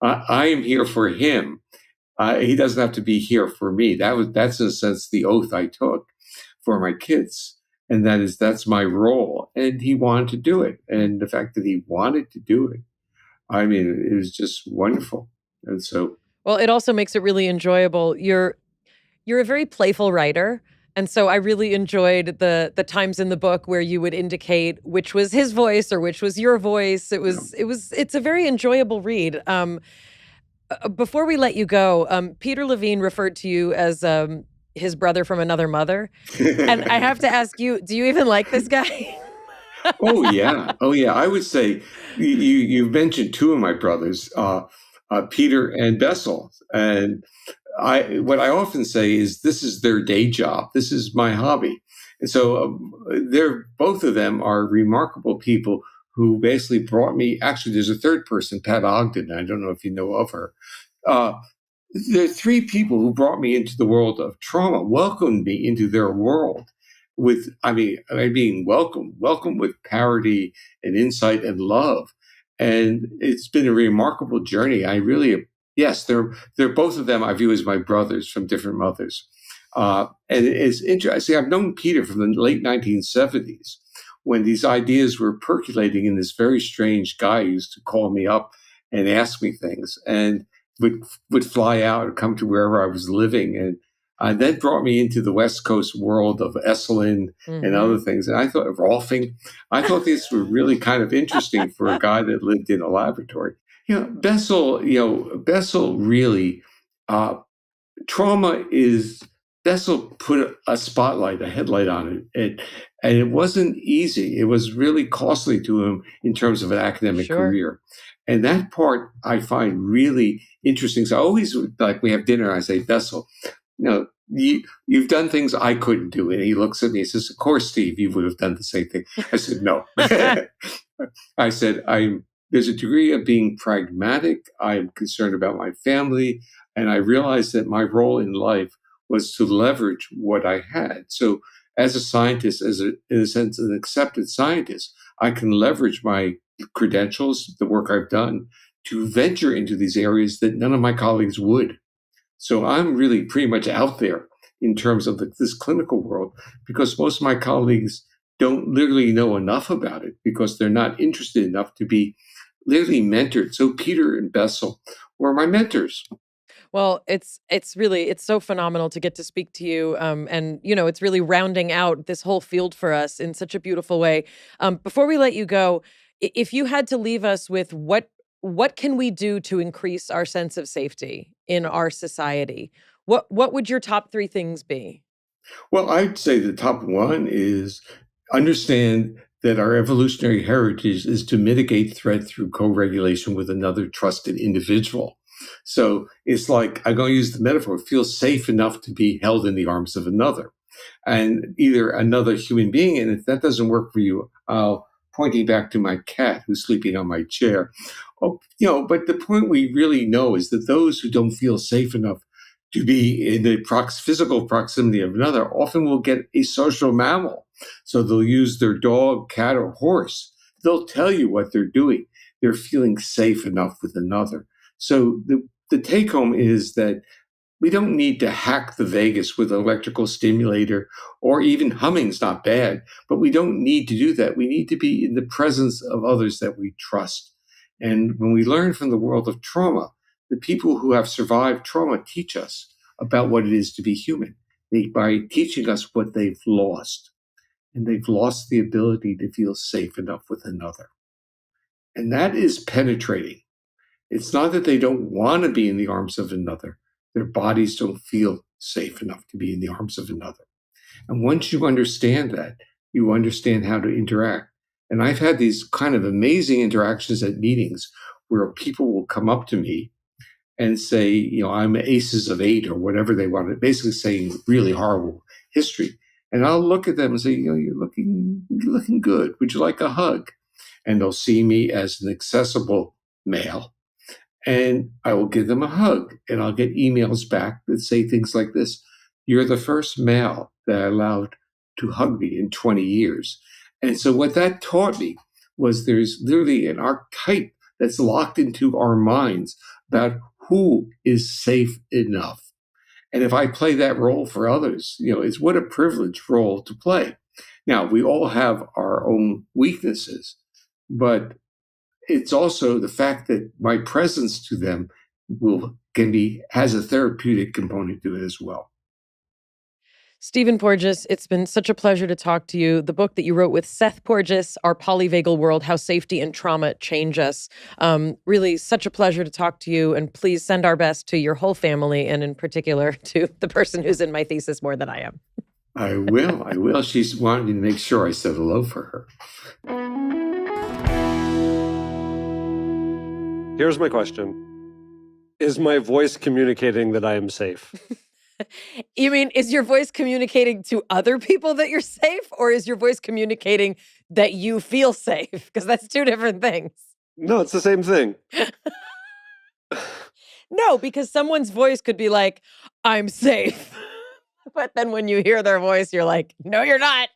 Speaker 1: I am here for him. He doesn't have to be here for me. That's in a sense the oath I took for my kids, and that's my role. And he wanted to do it, and the fact that he wanted to do it, I mean, it was just wonderful. And so,
Speaker 2: well, it also makes it really enjoyable. You're a very playful writer, and so I really enjoyed the times in the book where you would indicate which was his voice or which was your voice. It's a very enjoyable read. Before we let you go, Peter Levine referred to you as his brother from another mother. And I have to ask you, do you even like this guy?
Speaker 1: Oh, yeah. I would say you mentioned two of my brothers, Peter and Bessel. And what I often say is this is their day job. This is my hobby. And so both of them are remarkable people who basically brought me, actually, there's a third person, Pat Ogden. I don't know if you know of her. There are three people who brought me into the world of trauma, welcomed me into their world with, I mean, welcome with parity and insight and love. And it's been a remarkable journey. They're both of them I view as my brothers from different mothers. And it's interesting. I've known Peter from the late 1970s. When these ideas were percolating in this very strange guy who used to call me up and ask me things and would fly out and come to wherever I was living. And that brought me into the West Coast world of Esalen and other things. And I thought of Rolfing. I thought this was really kind of interesting for a guy that lived in a laboratory. Bessel really, trauma is, Bessel put a headlight on it. And it wasn't easy. It was really costly to him in terms of an academic
Speaker 2: Sure.
Speaker 1: career. And that part I find really interesting. So I always, like, we have dinner, and I say, Bessel, you've done things I couldn't do. And he looks at me and says, of course, Steve, you would have done the same thing. I said, no. I said, there's a degree of being pragmatic. I'm concerned about my family. And I realized that my role in life was to leverage what I had. So as a scientist, in a sense, an accepted scientist, I can leverage my credentials, the work I've done, to venture into these areas that none of my colleagues would. So I'm really pretty much out there in terms of this clinical world, because most of my colleagues don't literally know enough about it because they're not interested enough to be literally mentored. So Peter and Bessel were my mentors.
Speaker 2: Well, it's so phenomenal to get to speak to you. And, it's really rounding out this whole field for us in such a beautiful way. Before we let you go, if you had to leave us with what can we do to increase our sense of safety in our society, what would your top 3 things be?
Speaker 1: Well, I'd say the top one is understand that our evolutionary heritage is to mitigate threat through co-regulation with another trusted individual. So it's like, I'm going to use the metaphor, feel safe enough to be held in the arms of another, and either another human being. And if that doesn't work for you, I'll pointing back to my cat who's sleeping on my chair. But the point we really know is that those who don't feel safe enough to be in the physical proximity of another often will get a social mammal. So they'll use their dog, cat, or horse. They'll tell you what they're doing. They're feeling safe enough with another. So the take home is that we don't need to hack the vagus with an electrical stimulator, or even humming's not bad, but we don't need to do that. We need to be in the presence of others that we trust. And when we learn from the world of trauma, the people who have survived trauma teach us about what it is to be human by teaching us what they've lost. And they've lost the ability to feel safe enough with another. And that is penetrating. It's not that they don't want to be in the arms of another. Their bodies don't feel safe enough to be in the arms of another. And once you understand that, you understand how to interact. And I've had these kind of amazing interactions at meetings where people will come up to me and say, I'm aces of 8 or whatever they want, basically saying really horrible history. And I'll look at them and say, you're looking good. Would you like a hug? And they'll see me as an accessible male. And I will give them a hug. And I'll get emails back that say things like this: you're the first male that I allowed to hug me in 20 years. And so what that taught me was there's literally an archetype that's locked into our minds about who is safe enough. And if I play that role for others, it's what a privileged role to play. Now, we all have our own weaknesses, but it's also the fact that my presence to them has a therapeutic component to it as well.
Speaker 2: Stephen Porges, it's been such a pleasure to talk to you. The book that you wrote with Seth Porges, Our Polyvagal World, How Safety and Trauma Change Us. Really such a pleasure to talk to you. And please send our best to your whole family, and in particular to the person who's in my thesis more than I am.
Speaker 1: I will. She's wanting to make sure I said hello for her.
Speaker 4: Here's my question. Is my voice communicating that I am safe?
Speaker 2: You mean, is your voice communicating to other people that you're safe, or is your voice communicating that you feel safe? Because that's 2 different things.
Speaker 4: No, it's the same thing.
Speaker 2: No, because someone's voice could be like, I'm safe. But then when you hear their voice, you're like, no, you're not.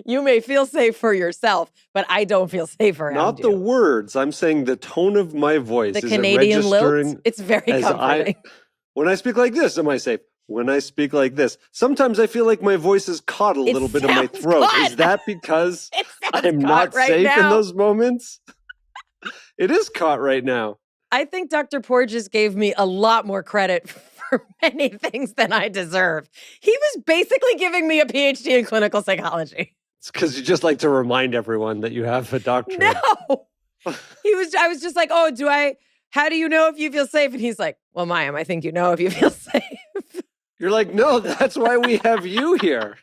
Speaker 2: You may feel safe for yourself, but I don't feel safe around
Speaker 4: Not
Speaker 2: you.
Speaker 4: the words. I'm saying the tone of my voice.
Speaker 2: The
Speaker 4: is
Speaker 2: Canadian
Speaker 4: registering
Speaker 2: lilt. It's very comforting.
Speaker 4: When I speak like this, am I safe? When I speak like this, sometimes I feel like my voice is caught a little bit in my throat.
Speaker 2: Caught.
Speaker 4: Is that because I'm not
Speaker 2: right
Speaker 4: safe
Speaker 2: now.
Speaker 4: in those moments? It is caught right now.
Speaker 2: I think Dr. Porges gave me a lot more credit for many things than I deserve. He was basically giving me a PhD in clinical psychology.
Speaker 4: It's because you just like to remind everyone that you have a doctorate.
Speaker 2: No. I was just like, how do you know if you feel safe? And he's like, well, Mayim, I think you know if you feel safe.
Speaker 4: You're like, no, that's why we have you here.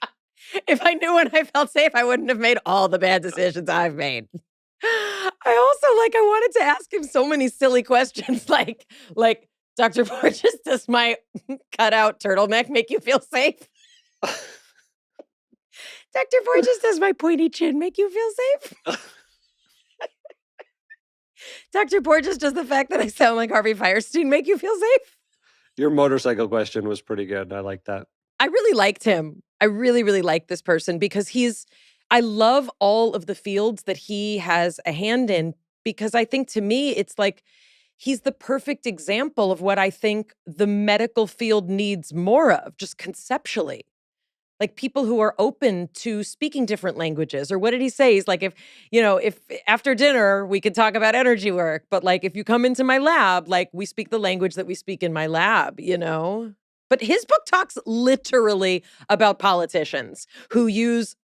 Speaker 2: If I knew when I felt safe, I wouldn't have made all the bad decisions I've made. I wanted to ask him so many silly questions like, Dr. Porges, does my cutout turtleneck make you feel safe? Dr. Porges, does my pointy chin make you feel safe? Dr. Porges, does the fact that I sound like Harvey Fierstein make you feel safe?
Speaker 4: Your motorcycle question was pretty good. I like that.
Speaker 2: I really liked him. I really, really like this person because I love all of the fields that he has a hand in, because I think to me, it's like he's the perfect example of what I think the medical field needs more of, just conceptually. Like people who are open to speaking different languages. Or what did he say? He's like, if after dinner we could talk about energy work, but like if you come into my lab, like we speak the language that we speak in my lab, But his book talks literally about politicians who use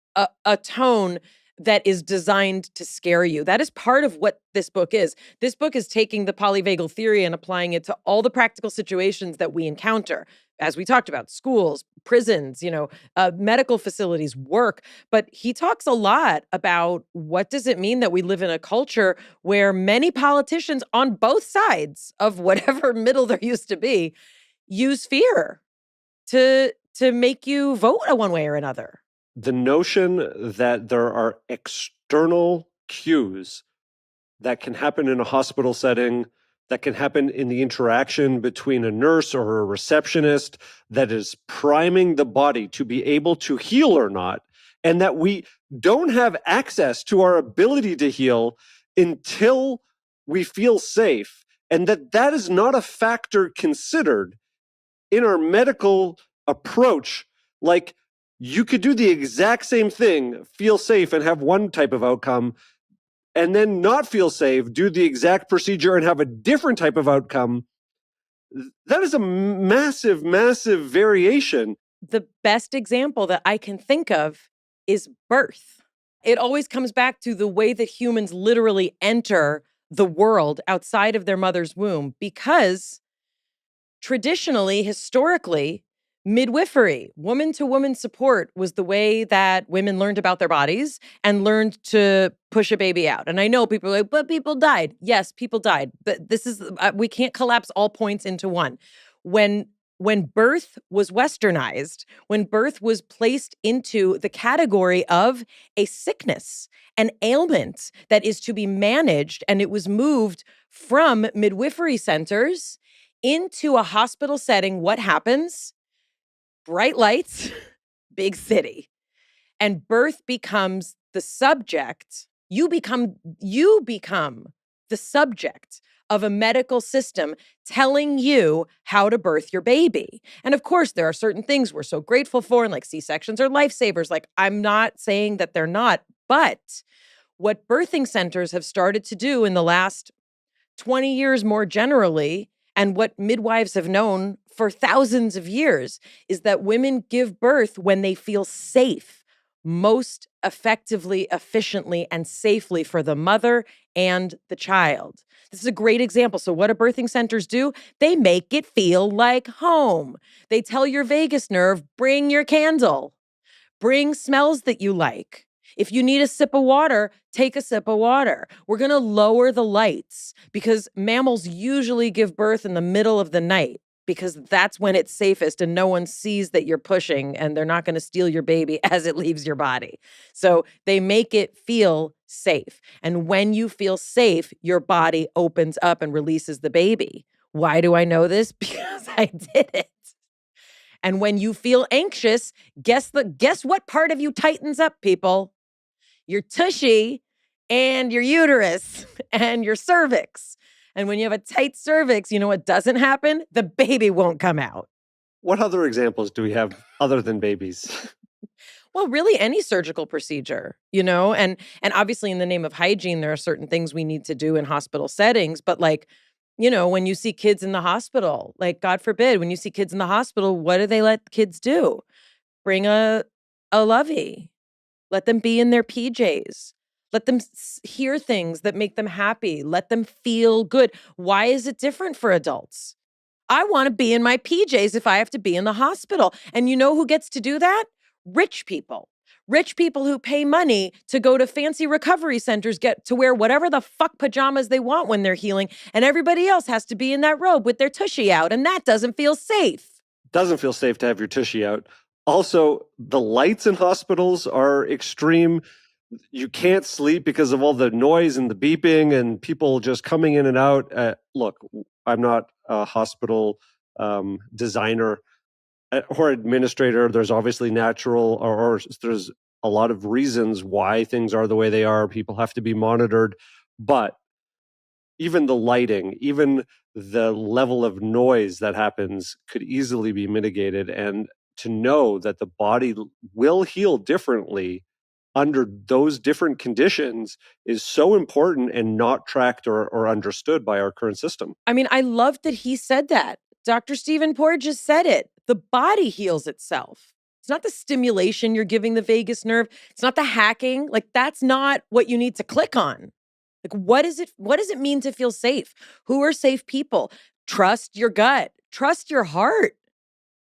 Speaker 2: a tone that is designed to scare you. That is part of what this book is. This book is taking the polyvagal theory and applying it to all the practical situations that we encounter. As we talked about, schools, prisons, medical facilities, work. But he talks a lot about what does it mean that we live in a culture where many politicians on both sides of whatever middle there used to be use fear to make you vote one way or another.
Speaker 4: The notion that there are external cues that can happen in a hospital setting, that can happen in the interaction between a nurse or a receptionist, that is priming the body to be able to heal or not, and that we don't have access to our ability to heal until we feel safe, and that is not a factor considered in our medical approach. Like, you could do the exact same thing, feel safe and have one type of outcome, and then not feel safe, do the exact procedure and have a different type of outcome. That is a massive, massive variation.
Speaker 2: The best example that I can think of is birth. It always comes back to the way that humans literally enter the world outside of their mother's womb, because traditionally, historically, midwifery, woman-to-woman support was the way that women learned about their bodies and learned to push a baby out. And I know people are like, but people died. Yes, people died. But we can't collapse all points into one. When birth was westernized, when birth was placed into the category of a sickness, an ailment that is to be managed, and it was moved from midwifery centers into a hospital setting, what happens? Bright lights, big city. And birth becomes the subject. You become the subject of a medical system telling you how to birth your baby. And of course, there are certain things we're so grateful for, and like C-sections are lifesavers. Like, I'm not saying that they're not, but what birthing centers have started to do in the last 20 years more generally, and what midwives have known for thousands of years, is that women give birth when they feel safe, most effectively, efficiently, and safely for the mother and the child. This is a great example. So what do birthing centers do? They make it feel like home. They tell your vagus nerve, bring your candle, bring smells that you like. If you need a sip of water, take a sip of water. We're going to lower the lights because mammals usually give birth in the middle of the night, because that's when it's safest and no one sees that you're pushing, and they're not going to steal your baby as it leaves your body. So they make it feel safe. And when you feel safe, your body opens up and releases the baby. Why do I know this? Because I did it. And when you feel anxious, guess what part of you tightens up, people? Your tushy and your uterus and your cervix. And when you have a tight cervix, you know what doesn't happen? The baby won't come out.
Speaker 4: What other examples do we have other than babies?
Speaker 2: Well, really any surgical procedure, and obviously in the name of hygiene, there are certain things we need to do in hospital settings. But like, when you see kids in the hospital, like God forbid, when you see kids in the hospital, what do they let kids do? Bring a lovey. Let them be in their PJs. Let them hear things that make them happy. Let them feel good. Why is it different for adults? I want to be in my PJs if I have to be in the hospital. And you know who gets to do that? rich people. Rich people who pay money to go to fancy recovery centers get to wear whatever the fuck pajamas they want when they're healing, and everybody else has to be in that robe with their tushy out, and that doesn't feel safe.
Speaker 4: Doesn't feel safe to have your tushy out. Also, the lights in hospitals are extreme. You can't sleep because of all the noise and the beeping and people just coming in and out. Look, I'm not a hospital designer or administrator. There's obviously natural or there's a lot of reasons why things are the way they are. People have to be monitored. But even the lighting, even the level of noise that happens could easily be mitigated. And to know that the body will heal differently under those different conditions is so important and not tracked or understood by our current system.
Speaker 2: I mean, I love that he said that. Dr. Stephen Porges said it. The body heals itself. It's not the stimulation you're giving the vagus nerve. It's not the hacking. Like, that's not what you need to click on. Like, what does it mean to feel safe? Who are safe people? Trust your gut. Trust your heart.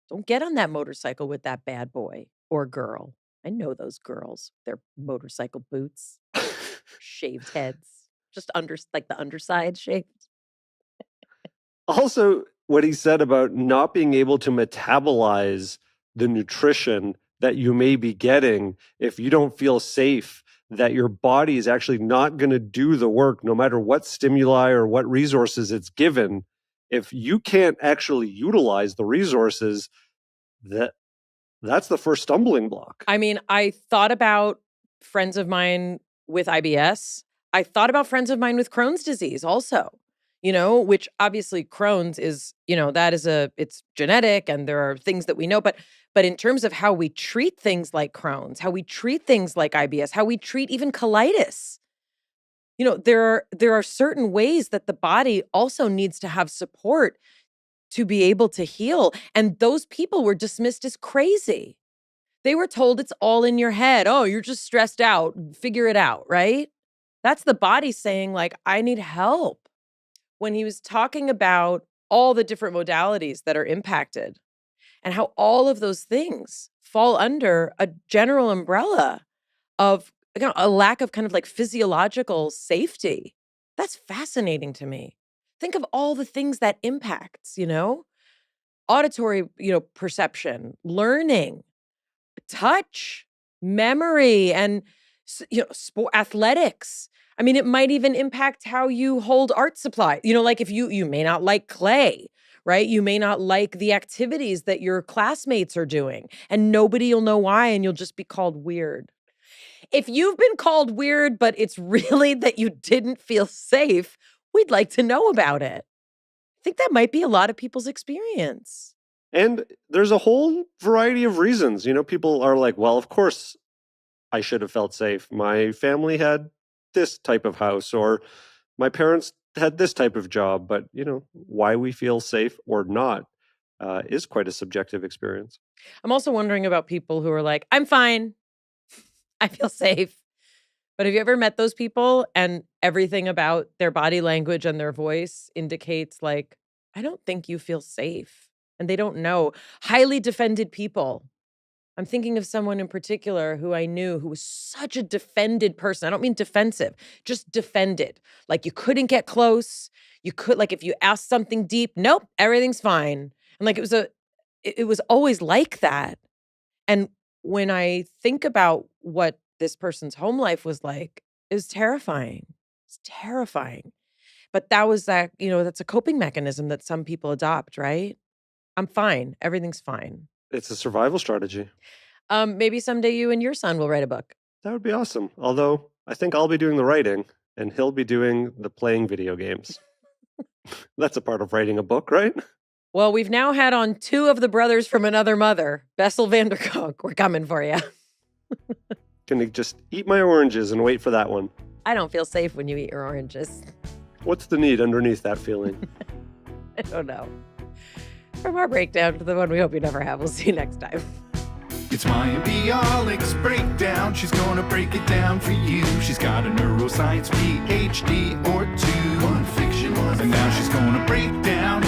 Speaker 2: Don't get on that motorcycle with that bad boy or girl. I know those girls. Their motorcycle boots, shaved heads, just like the underside shaved.
Speaker 4: Also, what he said about not being able to metabolize the nutrition that you may be getting if you don't feel safe, that your body is actually not going to do the work no matter what stimuli or what resources it's given. If you can't actually utilize the resources, that's the first stumbling block.
Speaker 2: I mean, I thought about friends of mine with IBS. I thought about friends of mine with Crohn's disease also, which obviously Crohn's is, it's genetic and there are things that we know, but in terms of how we treat things like Crohn's, how we treat things like IBS, how we treat even colitis, there are certain ways that the body also needs to have support to be able to heal. And those people were dismissed as crazy. They were told it's all in your head. Oh, you're just stressed out. Figure it out, right? That's the body saying, like, I need help. When he was talking about all the different modalities that are impacted and how all of those things fall under a general umbrella of a lack of kind of like physiological safety. That's fascinating to me. Think of all the things that impacts, auditory, perception, learning, touch, memory, and, athletics. I mean, it might even impact how you hold art supply. Like if you may not like clay, right? You may not like the activities that your classmates are doing, and nobody will know why, and you'll just be called weird. If you've been called weird, but it's really that you didn't feel safe, we'd like to know about it. I think that might be a lot of people's experience.
Speaker 4: And there's a whole variety of reasons. People are like, well, of course I should have felt safe. My family had this type of house, or my parents had this type of job. But, why we feel safe or not is quite a subjective experience.
Speaker 2: I'm also wondering about people who are like, I'm fine. I feel safe. But have you ever met those people and everything about their body language and their voice indicates like, I don't think you feel safe. And they don't know. Highly defended people. I'm thinking of someone in particular who I knew who was such a defended person. I don't mean defensive, just defended. Like you couldn't get close. You could, like if you asked something deep, nope, everything's fine. And like it was always like that. And when I think about what this person's home life was like, it was terrifying. It's terrifying. But that was that's a coping mechanism that some people adopt, right? I'm fine. Everything's fine.
Speaker 4: It's a survival strategy.
Speaker 2: Maybe someday you and your son will write a book.
Speaker 4: That would be awesome. Although I think I'll be doing the writing and he'll be doing the playing video games. That's a part of writing a book, right?
Speaker 2: Well, we've now had on 2 of the brothers from another mother. Bessel van der Kolk, we're coming for you.
Speaker 4: Can you just eat my oranges and wait for that one?
Speaker 2: I don't feel safe when you eat your oranges.
Speaker 4: What's the need underneath that feeling?
Speaker 2: I don't know. From our breakdown to the one we hope you never have. We'll see you next time.
Speaker 3: It's Mayim Bialik's breakdown. She's gonna break it down for you. She's got a neuroscience PhD or 2. One fiction, one and now she's gonna break down